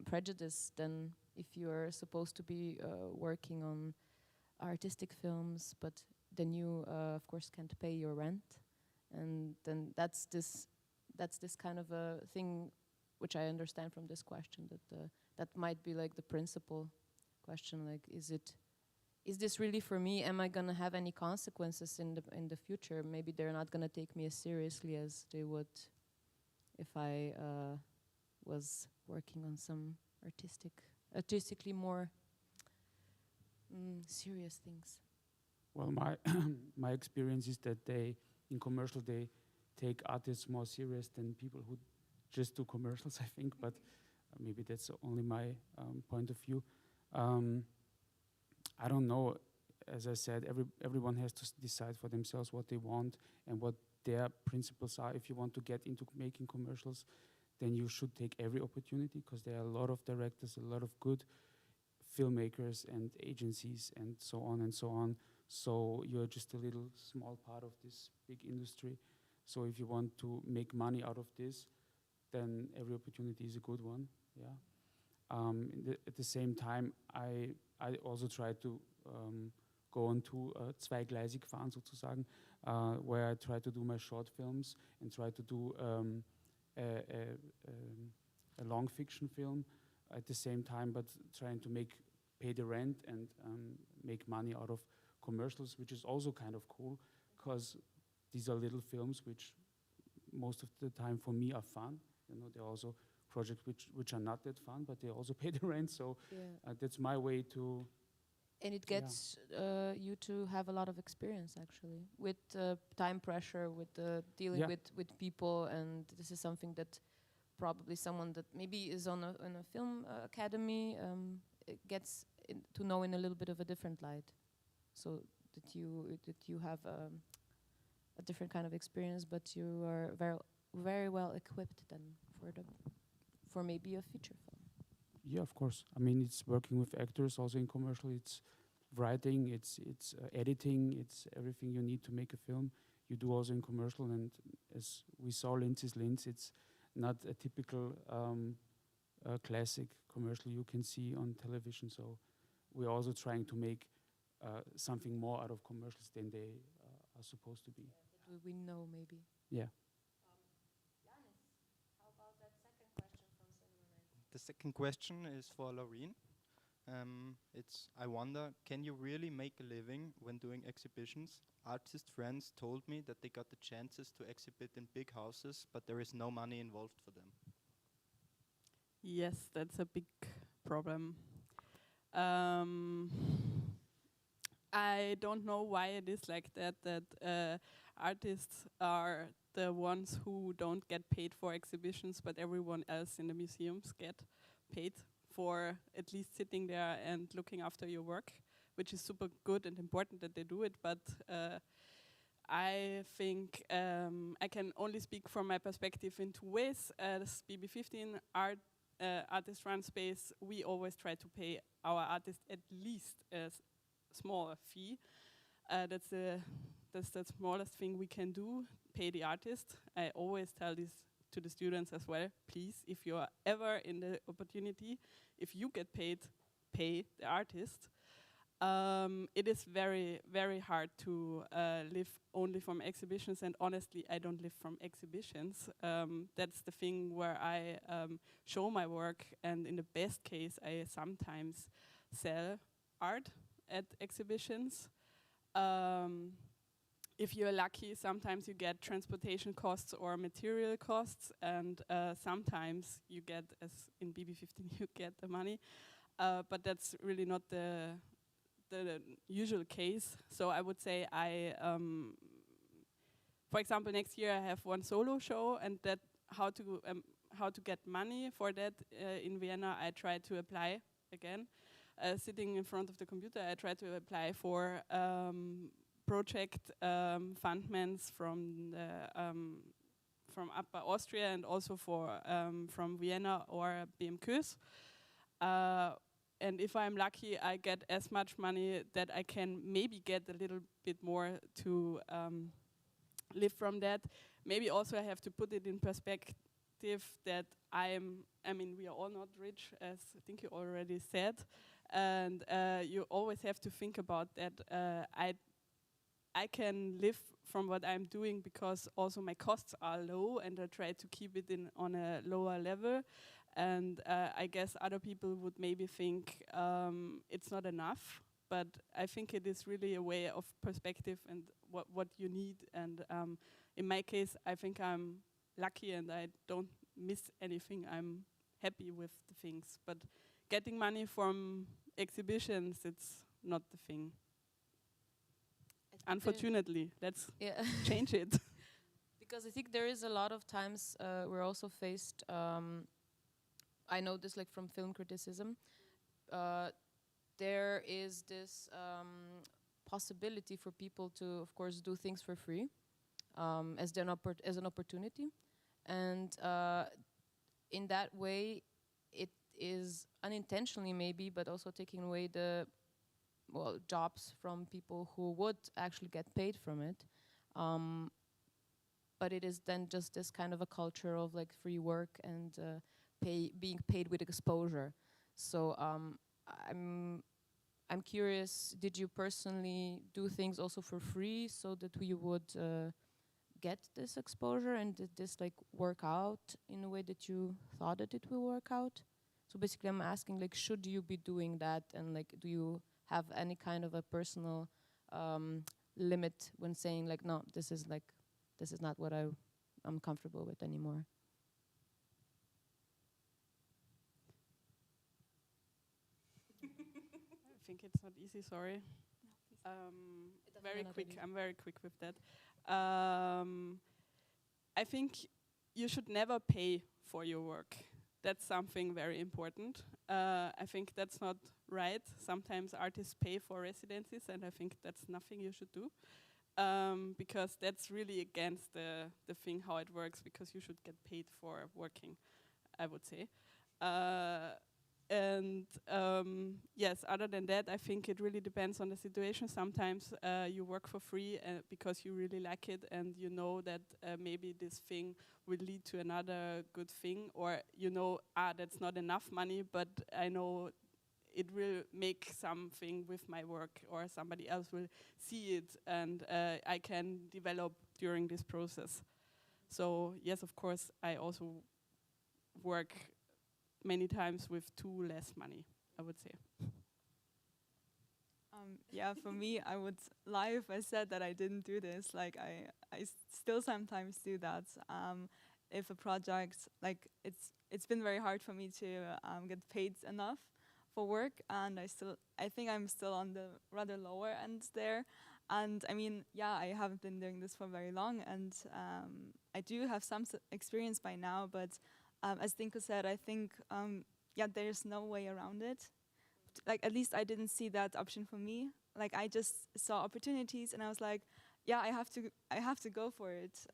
prejudice then if you're supposed to be working on artistic films, but then you of course can't pay your rent, and then that's this kind of a thing which I understand from this question, that that might be like the principal question, like is this really for me? Am I gonna have any consequences in the future? Maybe they're not gonna take me as seriously as they would if I was working on some artistically more serious things. Well, my experience is that in commercial they take artists more serious than people who just do commercials, I think, but maybe that's only my point of view. I don't know. As I said, everyone has to decide for themselves what they want and what their principles are. If you want to get into making commercials, then you should take every opportunity, because there are a lot of directors, a lot of good filmmakers and agencies and so on and so on. So you're just a little small part of this big industry. So if you want to make money out of this, then every opportunity is a good one. Yeah. At the same time, I also try to go on to zweigleisig fahren sozusagen, where I try to do my short films and try to do a long fiction film at the same time, but trying to pay the rent and make money out of commercials, which is also kind of cool, because these are little films which most of the time for me are fun. They're also projects which are not that fun, but they also pay the rent. So that's my way to. And it gets you to have a lot of experience, actually, with time pressure, with dealing with people, and this is something that probably someone that maybe is on a film academy gets to know in a little bit of a different light, so that you have a different kind of experience, but you are very well equipped then for maybe a feature film. Yeah, of course. I mean, it's working with actors also in commercial. It's writing, it's editing, it's everything you need to make a film. You do also in commercial, and as we saw, Linz is Linz. It's not a typical classic commercial you can see on television. So we're also trying to make something more out of commercials than they are supposed to be. Yeah, we know maybe. Yeah. The second question is for Laurien. I wonder, can you really make a living when doing exhibitions? Artist friends told me that they got the chances to exhibit in big houses, but there is no money involved for them. Yes, that's a big problem. I don't know why it is like that artists are the ones who don't get paid for exhibitions, but everyone else in the museums get paid for at least sitting there and looking after your work, which is super good and important that they do it. But I think I can only speak from my perspective in two ways. As BB15 artist run space, we always try to pay our artists at least a small fee. That's the smallest thing we can do, pay the artist. I always tell this to the students as well, please, if you are ever in the opportunity, if you get paid, pay the artist. It is very, very hard to live only from exhibitions, and honestly, I don't live from exhibitions. That's the thing where I show my work, and in the best case, I sometimes sell art at exhibitions. If you're lucky, sometimes you get transportation costs or material costs, and sometimes you get, as in BB15, you get the money. But that's really not the usual case. So I would say for example, next year I have one solo show, and that how to get money for that in Vienna, I try to apply again. Sitting in front of the computer, I try to apply for project fundments from Upper Austria, and also from Vienna or BMKs. And if I'm lucky, I get as much money that I can maybe get a little bit more to live from that. Maybe also I have to put it in perspective that I mean, we are all not rich, as I think you already said. And you always have to think about that. I can live from what I'm doing because also my costs are low, and I try to keep it on a lower level. And I guess other people would maybe think it's not enough, but I think it is really a way of perspective and what you need. And in my case, I think I'm lucky and I don't miss anything. I'm happy with the things. But getting money from exhibitions, it's not the thing. Unfortunately, let's change it. Because I think there is a lot of times we're also faced, I know this like from film criticism, there is this possibility for people to, of course, do things for free as an opportunity. And in that way, it is unintentionally maybe, but also taking away the jobs from people who would actually get paid from it. But it is then just this kind of a culture of like free work and being paid with exposure. So I'm curious, did you personally do things also for free so that we would get this exposure, and did this like work out in a way that you thought that it will work out? So basically I'm asking, like, should you be doing that, and like, do you have any kind of a personal limit when saying like, no, this is not what I'm comfortable with anymore? I think it's not easy, sorry. Very quick, I'm very quick with that. I think you should never pay for your work. That's something very important. I think that's not right. Sometimes artists pay for residencies, and I think that's nothing you should do. Because that's really against the thing how it works, because you should get paid for working, I would say. Yes, other than that, I think it really depends on the situation. Sometimes you work for free because you really like it, and you know that maybe this thing will lead to another good thing, or you know, that's not enough money, but I know it will make something with my work, or somebody else will see it, and I can develop during this process. So yes, of course, I also work many times with too less money, I would say. Yeah, for me, I would lie if I said that I didn't do this. Like, I still sometimes do that. If a project, like, it's been very hard for me to get paid enough for work, and I think I'm still on the rather lower end there. And I mean, yeah, I haven't been doing this for very long, and I do have some experience by now, but as Dinko said, I think, yeah, there's no way around it. Like, at least I didn't see that option for me. Like, I just saw opportunities, and I was like, yeah, I have to go for it,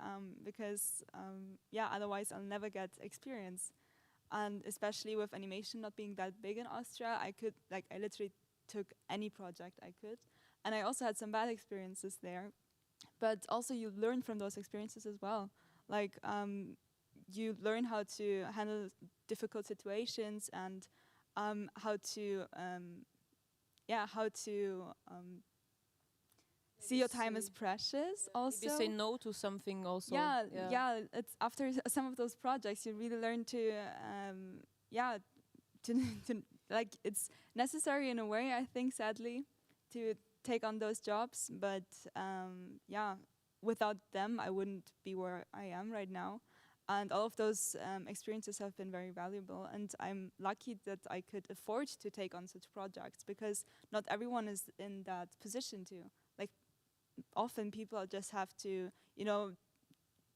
because yeah, otherwise I'll never get experience. And especially with animation not being that big in Austria, I literally took any project I could, and I also had some bad experiences there. But also you learn from those experiences as well. Like, you learn how to handle difficult situations and how to see your time as precious. Also, maybe say no to something. Also, yeah. It's after some of those projects, you really learn to to like, it's necessary in a way, I think, sadly, to take on those jobs. But without them, I wouldn't be where I am right now. And all of those experiences have been very valuable. And I'm lucky that I could afford to take on such projects, because not everyone is in that position to. Like, often people just have to,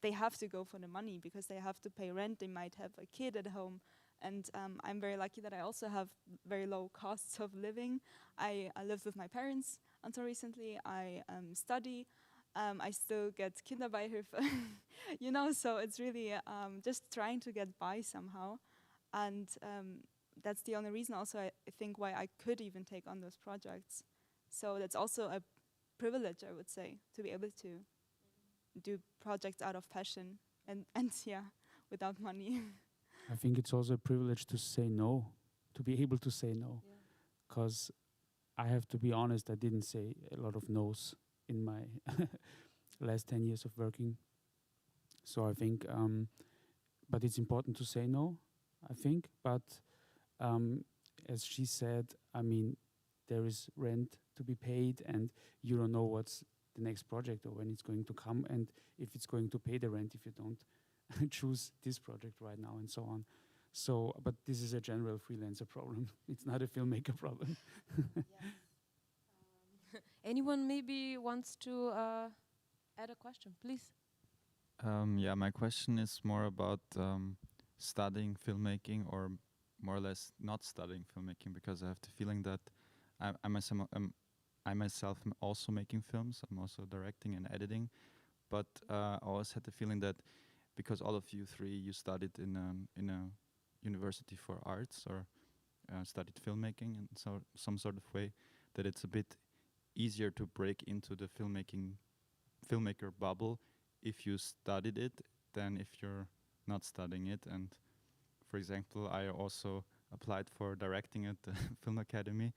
they have to go for the money because they have to pay rent. They might have a kid at home. And I'm very lucky that I also have very low costs of living. I lived with my parents until recently. I study. I still get Kinderbeihilfe, so it's really just trying to get by somehow. And that's the only reason also, I think, why I could even take on those projects. So that's also a privilege, I would say, to be able to do projects out of passion and without money. I think it's also a privilege to say no, to be able to say no. Because I have to be honest, I didn't say a lot of no's in my last 10 years of working. So I think, but it's important to say no, I think. But as she said, I mean, there is rent to be paid, and you don't know what's the next project or when it's going to come, and if it's going to pay the rent if you don't choose this project right now, and so on. So, but this is a general freelancer problem. It's not a filmmaker problem. Anyone maybe wants to add a question, please? My question is more about studying filmmaking, or more or less not studying filmmaking, because I have the feeling that I myself am also making films. I'm also directing and editing, but I always had the feeling that because all of you three, you studied in a university for arts, or studied filmmaking in some sort of way, that it's a bit easier to break into the filmmaker bubble if you studied it than if you're not studying it. And for example, I also applied for directing at the Film Academy,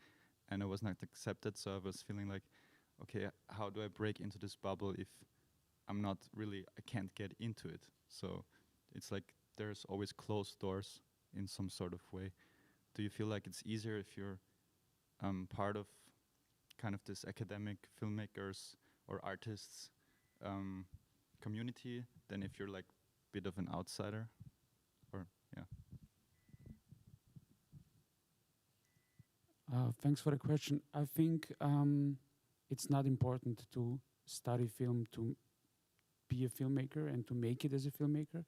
and I was not accepted. So I was feeling like, okay, how do I break into this bubble if I can't get into it? So it's like there's always closed doors in some sort of way. Do you feel like it's easier if you're part of kind of this academic filmmakers or artists community than if you're like a bit of an outsider? Or Thanks for the question. I think it's not important to study film to be a filmmaker and to make it as a filmmaker,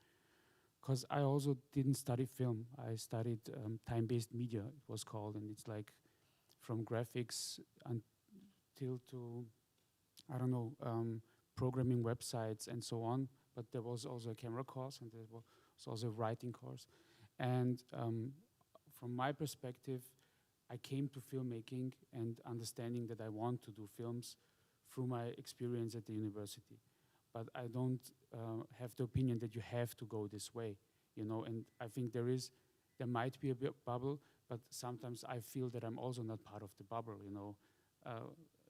because I also didn't study film. I studied time-based media, it was called, and it's like from graphics until to, I don't know, programming websites and so on. But there was also a camera course, and there was also a writing course. And from my perspective, I came to filmmaking and understanding that I want to do films through my experience at the university. But I don't have the opinion that you have to go this way, and I think there might be a bubble, but sometimes I feel that I'm also not part of the bubble,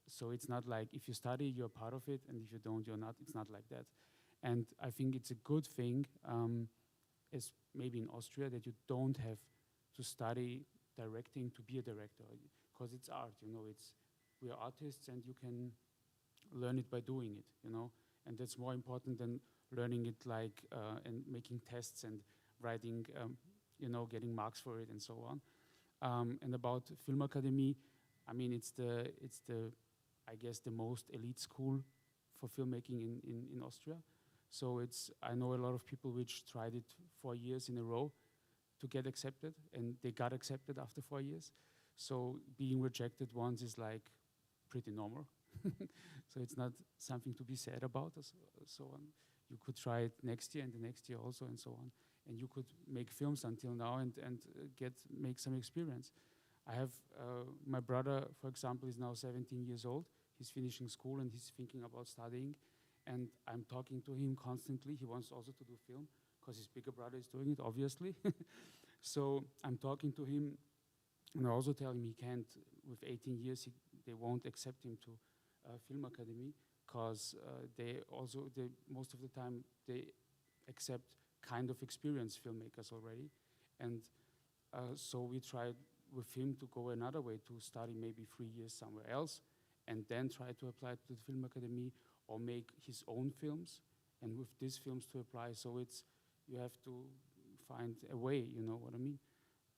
so it's not like if you study, you're part of it, and if you don't, you're not. It's not like that. And I think it's a good thing, as maybe in Austria, that you don't have to study directing to be a director, because it's art, we are artists, and you can learn it by doing it, and that's more important than learning it like and making tests and writing, getting marks for it and so on. And about Film Academy, I mean, it's the I guess the most elite school for filmmaking in Austria. So I know a lot of people which tried it 4 years in a row to get accepted, and they got accepted after 4 years. So being rejected once is like pretty normal. So it's not something to be sad about, so on. You could try it next year and the next year also, and so on. And you could make films until now and make some experience. I have my brother, for example, is now 17 years old. He's finishing school and he's thinking about studying. and I'm talking to him constantly. He wants also to do film because his bigger brother is doing it, obviously. So I'm talking to him, and I also tell him he can't. With 18 years, they won't accept him to film academy because most of the time they accept kind of experienced filmmakers already, and so we tried with him to go another way, to study maybe 3 years somewhere else, and then try to apply to the film academy or make his own films, and with these films to apply. So you have to find a way, you know what I mean?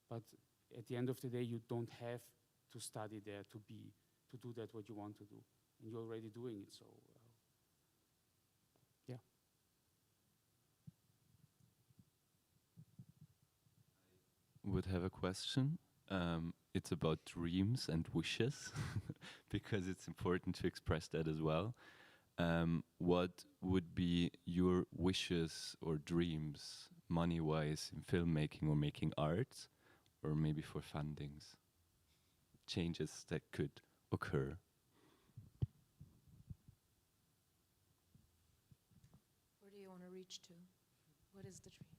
But at the end of the day, you don't have to study there to do that what you want to do, and you're already doing it. So yeah. Would have a question. It's about dreams and wishes, because it's important to express that as well. What would be your wishes or dreams, money-wise, in filmmaking or making art, or maybe for fundings? Changes that could occur. Where do you want to reach to? What is the dream?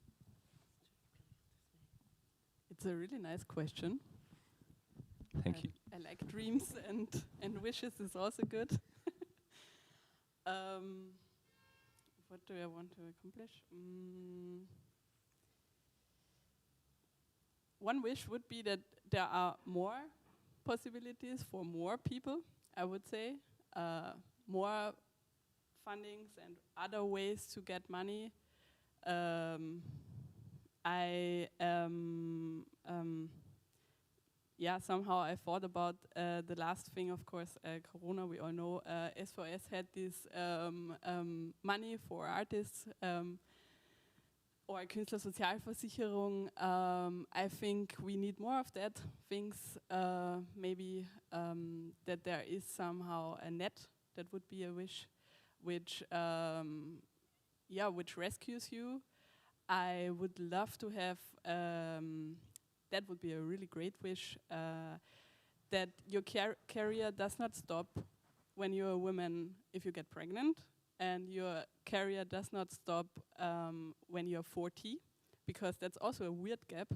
It's a really nice question. Thank you. I like dreams and wishes is also good. What do I want to accomplish? One wish would be that there are more possibilities for more people, I would say. More fundings and other ways to get money. Somehow I thought about the last thing, of course, Corona, we all know. S4S had this money for artists, or Künstlersozialversicherung. I think we need more of that. Things maybe that there is somehow a net, that would be a wish, which rescues you. I would love to have, that would be a really great wish, that your career does not stop when you're a woman if you get pregnant, and your career does not stop when you're 40, because that's also a weird gap,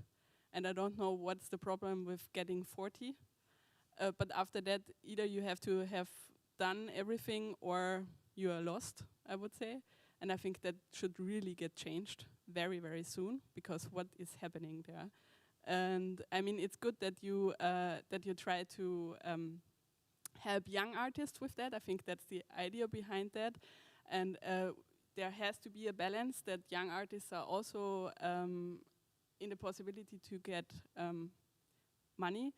and I don't know what's the problem with getting 40. But after that, either you have to have done everything or you are lost, I would say. And I think that should really get changed very, very soon, because what is happening there? And I mean, it's good that you try to help young artists with that. I think that's the idea behind that. And there has to be a balance that young artists are also in the possibility to get money.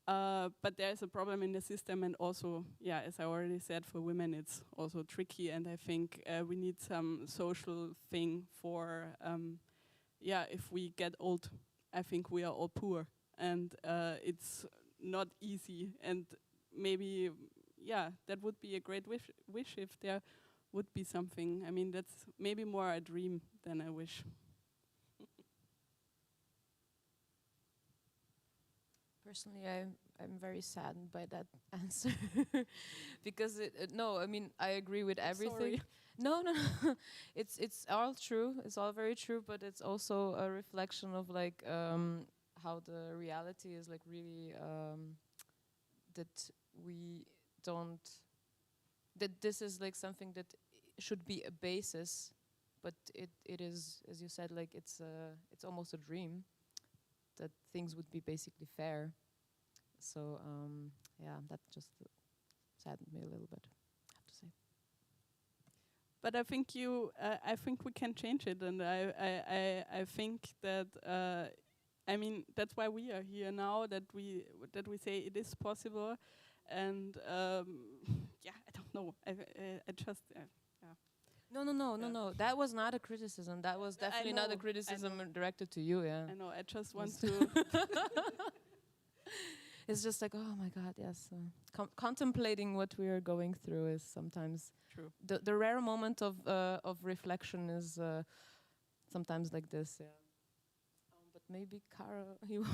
But there's a problem in the system, and also, as I already said, for women it's also tricky, and I think we need some social thing for, if we get old, I think we are all poor, and it's not easy, and maybe, that would be a great wish if there would be something. I mean, that's maybe more a dream than a wish. Personally, I'm very saddened by that answer because no, I mean, I agree with everything. Sorry. No, it's all true. It's all very true, but it's also a reflection of like how the reality is, like really that we don't, that this is like something that should be a basis, but it is, as you said, like it's almost a dream that things would be basically fair. So that just saddened me a little bit, I have to say. But I think I think we can change it, and I think that I mean, that's why we are here now. That we say it is possible, and I don't know. I just No. That was not a criticism. That was definitely not a criticism directed to you. Yeah. I know. I just want to. It's just like, oh my God, yes. Contemplating what we are going through is sometimes true. The rare moment of reflection is sometimes like this. Yeah. But maybe Caro, you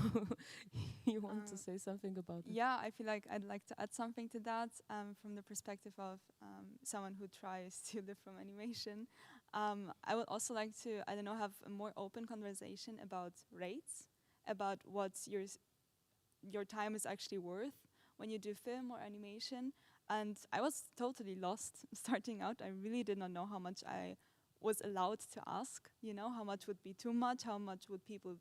you want to say something about it? Yeah, I feel like I'd like to add something to that from the perspective of someone who tries to live from animation. I would also like to, I don't know, have a more open conversation about rates, about what your time is actually worth when you do film or animation. And I was totally lost starting out. I really did not know how much I was allowed to ask, you know, how much would be too much, how much would people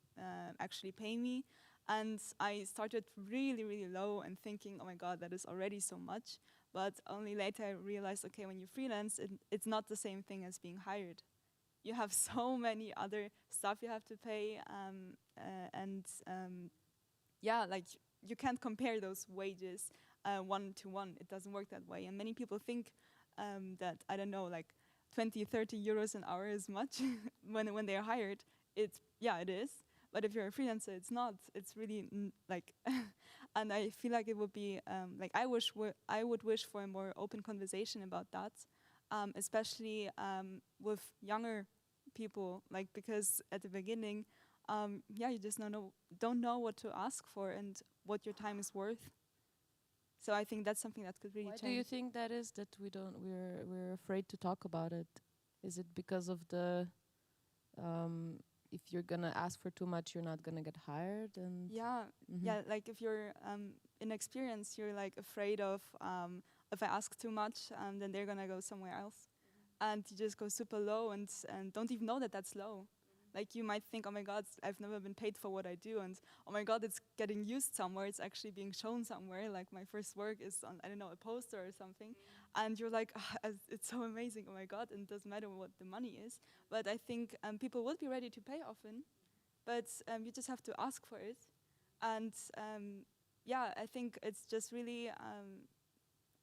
actually pay me. And I started really, really low and thinking, oh my God, that is already so much. But only later I realized, okay, when you freelance, it's not the same thing as being hired. You have so many other stuff you have to pay, yeah, like you can't compare those wages one to one. It doesn't work that way. And many people think that, I don't know, like 20, 30 euros an hour is much when they're hired. Yeah, it is. But if you're a freelancer, it's not. It's really like, and I feel like it would be like I would wish for a more open conversation about that, especially with younger people. Like, because at the beginning, yeah, you just don't know what to ask for and what your time is worth. So I think that's something that could really change. Why do you think that is, that we're afraid to talk about it? Is it because of the if you're gonna ask for too much, you're not gonna get hired? And yeah, yeah, like if you're inexperienced, you're like afraid of if I ask too much, then they're gonna go somewhere else, and you just go super low and don't even know that that's low. Like you might think, oh my God, I've never been paid for what I do, and oh my God, it's getting used somewhere, it's actually being shown somewhere, like my first work is on, I don't know, a poster or something, and you're like, it's so amazing, oh my God, and it doesn't matter what the money is. But I think people would be ready to pay often, but you just have to ask for it. And yeah, I think it's just really,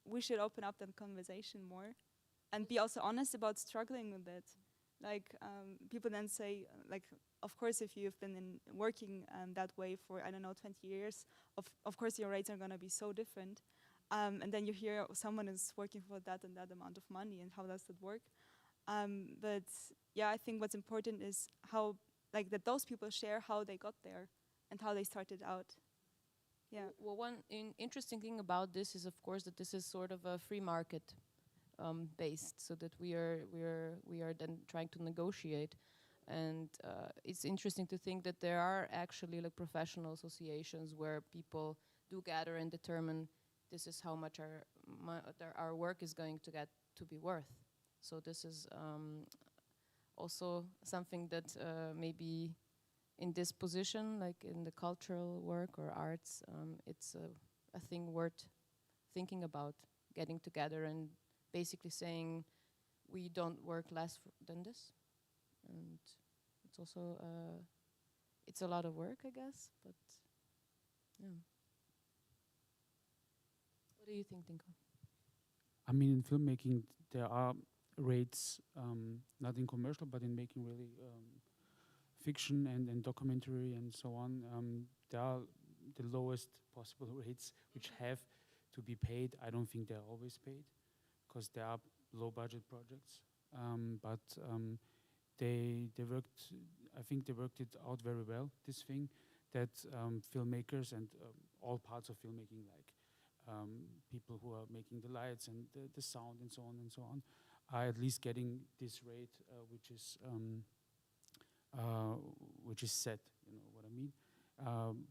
we should open up that conversation more and be also honest about struggling with it. Like people then say, like, of course, if you've been working that way for, I don't know, 20 years, of course your rates are going to be so different. And then you hear someone is working for that and that amount of money, and how does that work? But yeah, I think what's important is how, like, that those people share how they got there and how they started out. Yeah. Well, one interesting thing about this is, of course, that this is sort of a free market based, so that we are then trying to negotiate, and it's interesting to think that there are actually like professional associations where people do gather and determine this is how much our work is going to get to be worth. So this is also something that maybe in this position, like in the cultural work or arts, it's a thing worth thinking about, getting together and basically saying we don't work less than this. And it's also it's a lot of work, I guess, but yeah. What do you think, Dinko? I mean, in filmmaking, there are rates, not in commercial, but in making really fiction and documentary and so on. There are the lowest possible rates which have to be paid. I don't think they're always paid, because there are low budget projects. But they worked, I think they worked it out very well, this thing, that filmmakers and all parts of filmmaking, like people who are making the lights and the sound and so on, are at least getting this rate, which is set, you know what I mean?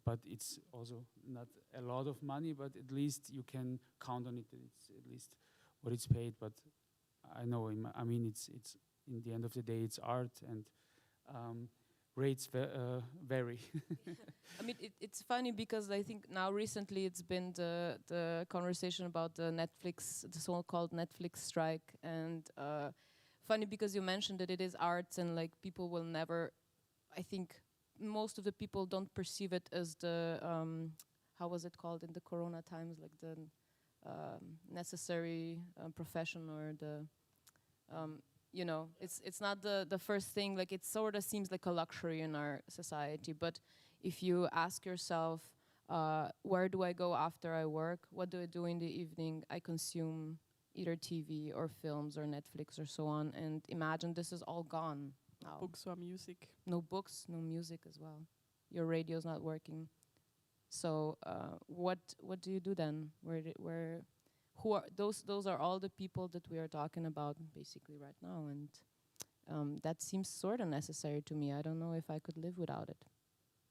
But it's also not a lot of money, but at least you can count on it, that it's at least what it's paid. But I know, I mean, it's in the end of the day, it's art, and rates vary. I mean, it's funny because I think now recently it's been the conversation about the so-called Netflix strike, and funny because you mentioned that it is arts, and like people will never, I think most of the people don't perceive it as the how was it called in the Corona times, like the necessary profession, or the you know, it's not the first thing. Like, it sort of seems like a luxury in our society. But if you ask yourself, where do I go after I work? What do I do in the evening? I consume either TV or films or Netflix or so on. And imagine this is all gone now. Books or music. No books, no music as well. your radio's not working. So what do you do then? Who are those are all the people that we are talking about basically right now, and that seems sort of necessary to me. I don't know if I could live without it.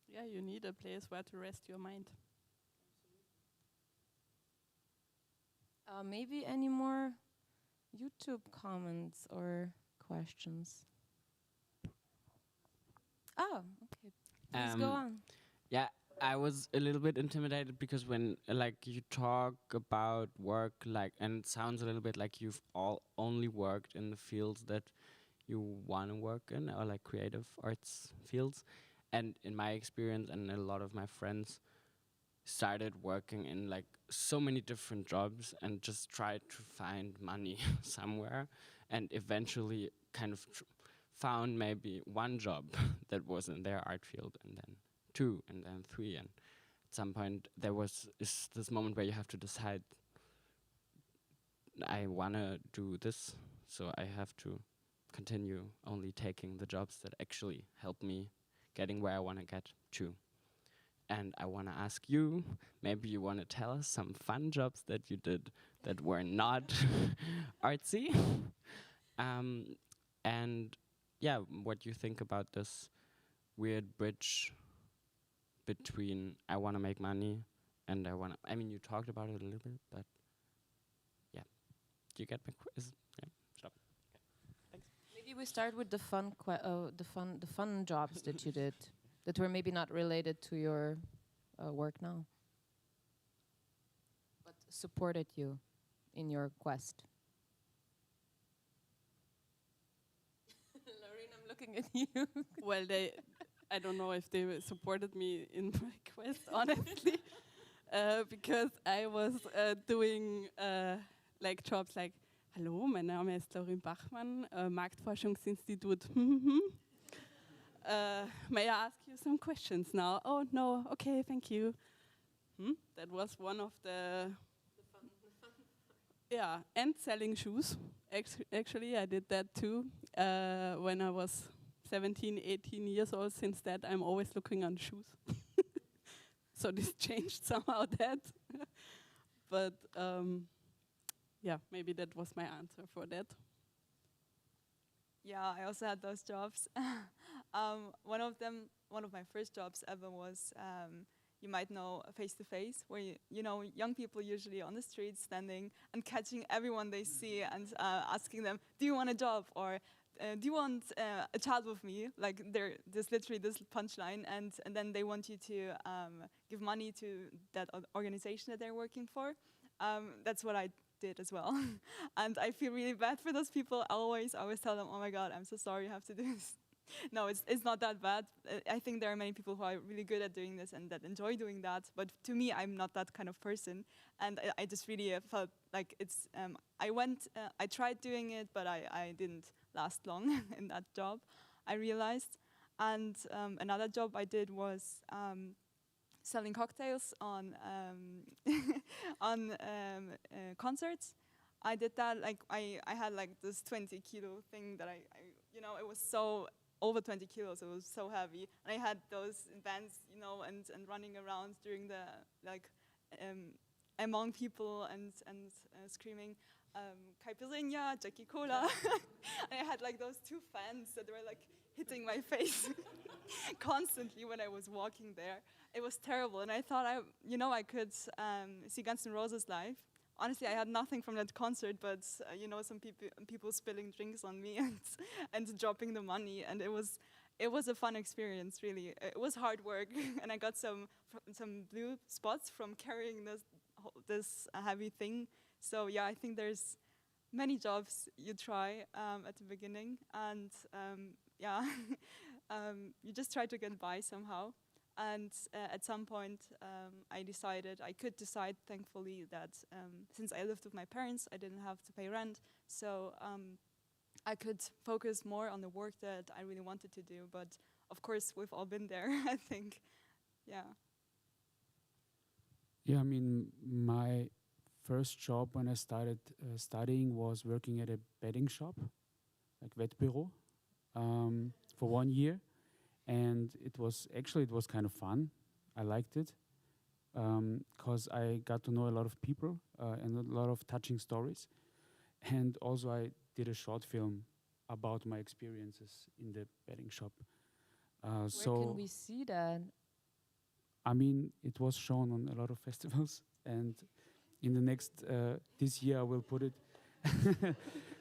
Yeah, you need a place where to rest your mind. Maybe any more YouTube comments or questions? Oh, okay. Please go on. Yeah, I was a little bit intimidated because when like you talk about work, like, and it sounds a little bit like you've all only worked in the fields that you want to work in, or like creative arts fields. And in my experience, and a lot of my friends started working in like so many different jobs and just tried to find money somewhere, and eventually kind of found maybe one job that was in their art field, and then two, and then three, and at some point there was this moment where you have to decide, I wanna do this, so I have to continue only taking the jobs that actually help me getting where I wanna get to. And I wanna ask you, maybe you wanna tell us some fun jobs that you did that were not artsy, and yeah, what you think about this weird bridge between I want to make money and I mean, you talked about it a little bit, but yeah. Do you get my quiz? Yeah, stop. Okay. Thanks. Maybe we start with the fun jobs that you did that were maybe not related to your work now, but supported you in your quest. Lorraine, I'm looking at you. Well, I don't know if they supported me in my quest, honestly, because I was doing like jobs like, hallo, mein Name ist Laurien Bachmann, Marktforschungsinstitut. May I ask you some questions now? Oh, no, okay, thank you. That was one of the fun. Yeah, and selling shoes. Actually, I did that too when I was 17, 18 years old. Since that, I'm always looking on shoes. So this changed somehow that. But yeah, maybe that was my answer for that. Yeah, I also had those jobs. One of my first jobs ever was, you might know, face-to-face, where you know young people usually on the street standing and catching everyone they see and asking them, do you want a job, or do you want a child with me? Like there's literally this punchline, and then they want you to give money to that organization that they're working for. That's what I did as well. And I feel really bad for those people. I always tell them, oh my God, I'm so sorry you have to do this. No, it's not that bad. I think there are many people who are really good at doing this and that enjoy doing that. But to me, I'm not that kind of person. And I just really felt like it's, I tried doing it, but I didn't last long in that job, I realized. And another job I did was selling cocktails on concerts. I did that, like I had like this 20 kilo thing that I you know, it was so over 20 kilos, it was so heavy. And I had those bands, you know, and running around during the, like, among people and screaming, Caipirinha, Jackie Cola. And I had like those two fans that were like hitting my face constantly when I was walking there. It was terrible, and I thought I could see Guns N' Roses live. Honestly, I had nothing from that concert, but you know, some people spilling drinks on me and dropping the money, and it was a fun experience. Really, it was hard work, and I got some blue spots from carrying this heavy thing. So yeah, I think there's many jobs you try at the beginning, and yeah, you just try to get by somehow. And at some point, I could decide, thankfully, that since I lived with my parents, I didn't have to pay rent. So I could focus more on the work that I really wanted to do. But of course, we've all been there, I think. Yeah. Yeah, I mean, my first job when I started studying was working at a betting shop, like Wettbüro, for 1 year. and it was kind of fun. I liked it because I got to know a lot of people and a lot of touching stories, and also I did a short film about my experiences in the bedding shop. Where can we see that? I mean, it was shown on a lot of festivals, and in the next this year I will put it.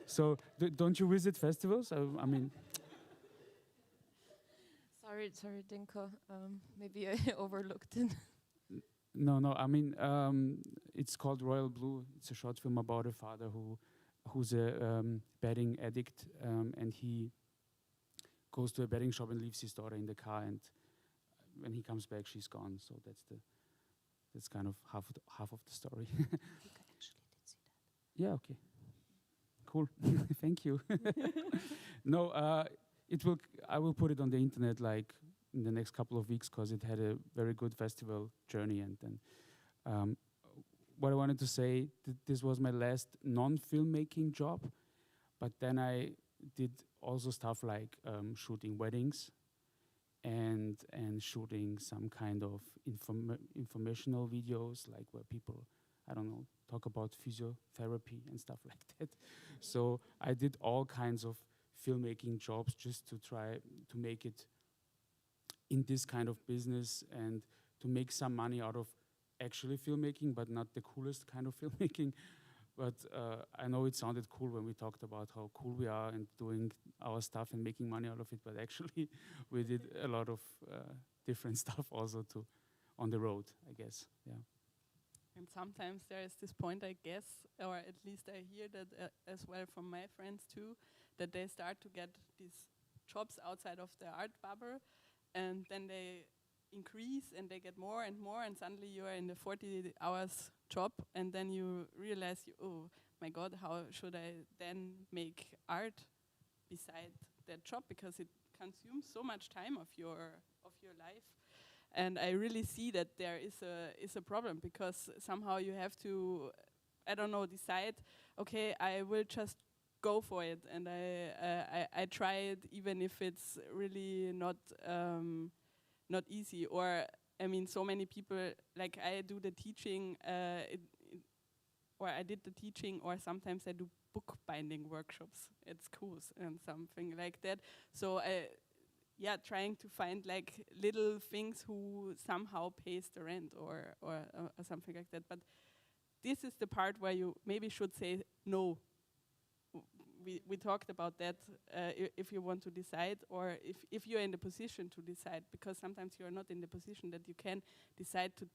So don't you visit festivals? I mean. Sorry, Dinko. Maybe I overlooked it. No. I mean, it's called Royal Blue. It's a short film about a father who's a bedding addict, and he goes to a bedding shop and leaves his daughter in the car, and when he comes back, she's gone. So that's kind of half of the story. I think I actually did see that. Yeah. Okay. Cool. Thank you. No, I will put it on the internet like in the next couple of weeks because it had a very good festival journey. And then what I wanted to say, this was my last non-filmmaking job, but then I did also stuff like shooting weddings and shooting some kind of informational videos, like where people, I don't know, talk about physiotherapy and stuff like that. So I did all kinds of filmmaking jobs just to try to make it in this kind of business and to make some money out of actually filmmaking, but not the coolest kind of filmmaking. But I know it sounded cool when we talked about how cool we are and doing our stuff and making money out of it, but actually we did a lot of different stuff also too on the road, I guess. Yeah. And sometimes there is this point, I guess, or at least I hear that as well from my friends too, that they start to get these jobs outside of the art bubble, and then they increase and they get more and more, and suddenly you are in the 40 hours job, and then you realize, oh my God, how should I then make art beside that job, because it consumes so much time of your life. And I really see that there is a problem, because somehow you have to, I don't know, decide, okay, I will just go for it, and I try it even if it's really not easy. Or I mean, so many people, like I do the teaching, or I did the teaching, or sometimes I do book binding workshops at schools and something like that. So trying to find like little things who somehow pays the rent or something like that. But this is the part where you maybe should say no. We talked about that, if you want to decide, or if you're in the position to decide, because sometimes you're not in the position that you can decide to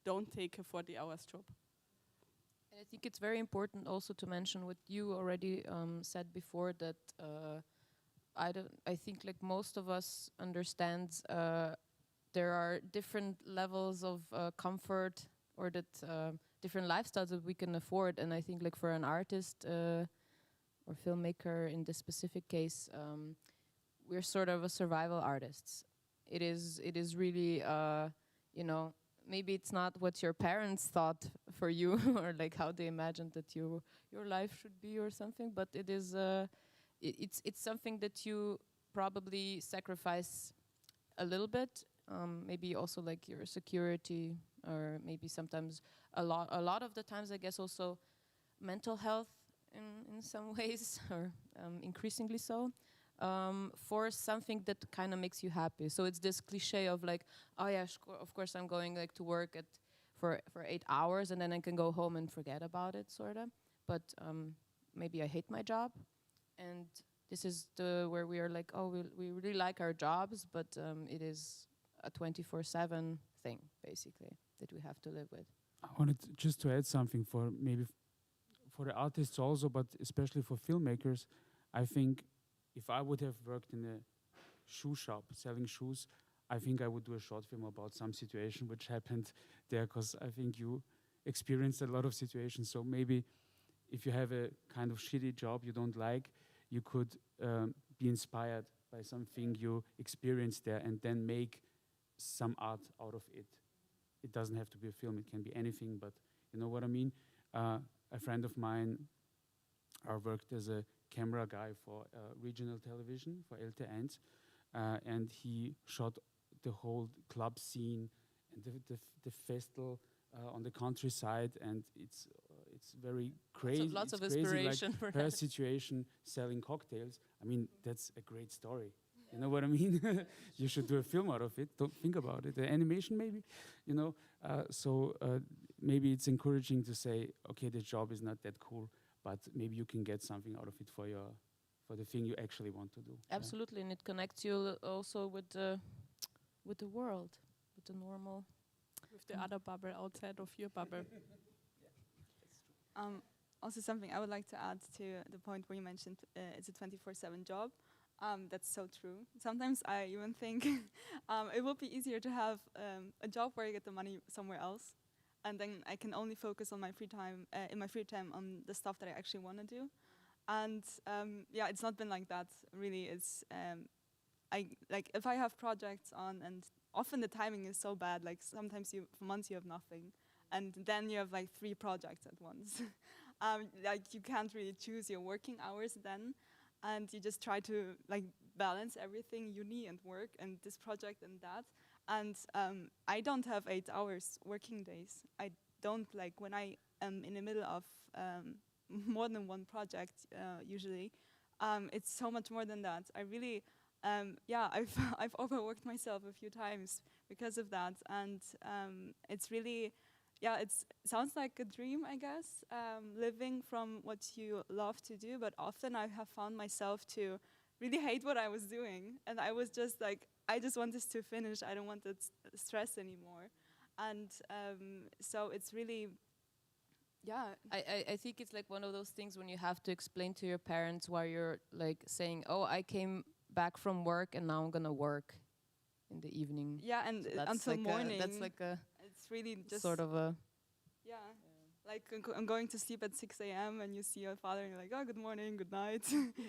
don't take a 40 hours job. And I think it's very important also to mention what you already said before, that I think like most of us understands there are different levels of comfort, or that different lifestyles that we can afford. And I think like for an artist or filmmaker in this specific case, we're sort of a survival artists. It is really, maybe it's not what your parents thought for you or like how they imagined that your life should be or something, but it is it's something that you probably sacrifice a little bit, maybe also like your security, or maybe sometimes a lot of the times, I guess, also mental health in some ways, or increasingly so, for something that kind of makes you happy. So it's this cliche of like, oh yeah, of course I'm going like to work for 8 hours and then I can go home and forget about it, sort of. But maybe I hate my job, and this is where we are like, oh, we really like our jobs, but it is a 24/7 thing basically that we have to live with. I wanted just to add something for the artists also, but especially for filmmakers. I think if I would have worked in a shoe shop selling shoes, I think I would do a short film about some situation which happened there, because I think you experienced a lot of situations. So maybe if you have a kind of shitty job you don't like, you could be inspired by something you experienced there and then make some art out of it. It doesn't have to be a film, it can be anything, but you know what I mean? A friend of mine worked as a camera guy for regional television, for LT1, and he shot the whole club scene and the festival on the countryside, and it's very crazy. Lots of it's crazy, inspiration like for her that. situation selling cocktails. I mean, that's a great story. You know what I mean? You should do a film out of it. Don't think about it. Animation, maybe, you know. So maybe it's encouraging to say, okay, the job is not that cool, but maybe you can get something out of it for the thing you actually want to do. Absolutely, and it connects you also with the world, with the normal. With the other bubble outside of your bubble. Also, something I would like to add to the point where you mentioned it's a 24/7 job. That's so true. Sometimes I even think it would be easier to have a job where I get the money somewhere else, and then I can only focus on my free time, in my free time, on the stuff that I actually want to do. And yeah, it's not been like that. Really, it's if I have projects on, and often the timing is so bad. Like sometimes for months you have nothing, and then you have like 3 projects at once. Like you can't really choose your working hours then, and you just try to like balance everything, uni and work and this project and that. And I don't have 8 hours working days. I don't, like when I am in the middle of more than one project usually. It's so much more than that. I really, yeah, I've overworked myself a few times because of that, and it's really, yeah, it sounds like a dream, I guess, living from what you love to do. But often I have found myself to really hate what I was doing, and I was just like, I just want this to finish. I don't want that stress anymore, and so it's really. Yeah, I think it's like one of those things when you have to explain to your parents why you're like saying, oh, I came back from work and now I'm gonna work in the evening. Yeah, and so until like morning. That's like a. It's really just sort of a. Yeah, like I'm going to sleep at 6 a.m. and you see your father and you're like, oh, good morning, good night.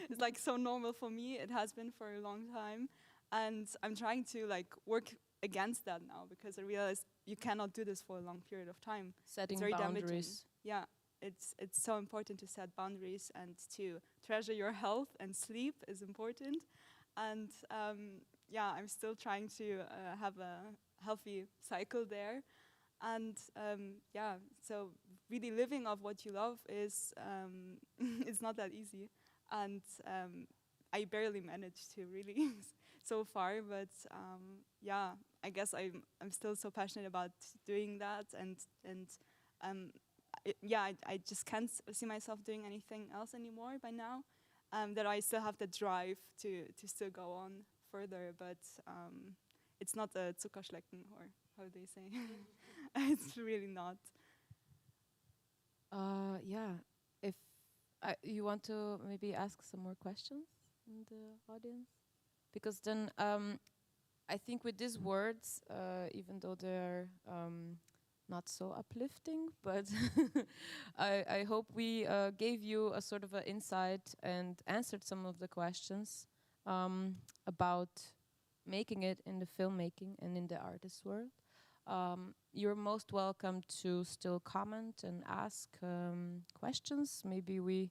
It's like so normal for me. It has been for a long time, and I'm trying to like work against that now because I realize you cannot do this for a long period of time. Setting it's very boundaries. damaging. Yeah, it's so important to set boundaries and to treasure your health, and sleep is important. And yeah, I'm still trying to have a healthy cycle there. And yeah, so really living off what you love is it's not that easy. And I barely managed to really so far, but yeah, I guess I'm still so passionate about doing that, and yeah, I just can't see myself doing anything else anymore by now. That I still have the drive to still go on further, but it's not a Zuckerschlecken, or how do they say? It's really not. Yeah, if you want to maybe ask some more questions in the audience, because then I think with these words, even though they're not so uplifting, but I hope we gave you a sort of an insight and answered some of the questions about making it in the filmmaking and in the artist world. You're most welcome to still comment and ask questions. Maybe we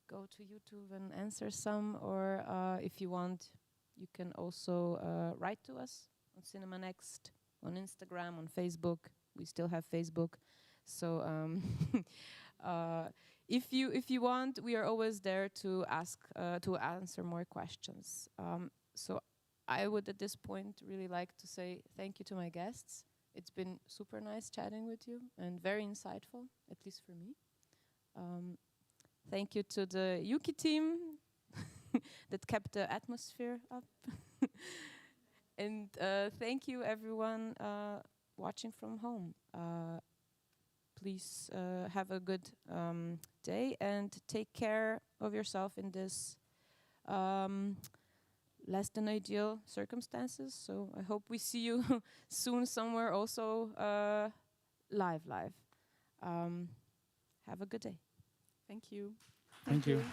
go to YouTube and answer some, or if you want, you can also write to us on Cinema Next, on Instagram, on Facebook. We still have Facebook, so if you want, we are always there to answer more questions. So I would at this point really like to say thank you to my guests. It's been super nice chatting with you and very insightful, at least for me. Thank you to the YOUKI team that kept the atmosphere up. And thank you everyone watching from home. Please have a good day and take care of yourself in this less than ideal circumstances. So I hope we see you soon somewhere also live. Have a good day. Thank you. Thank you.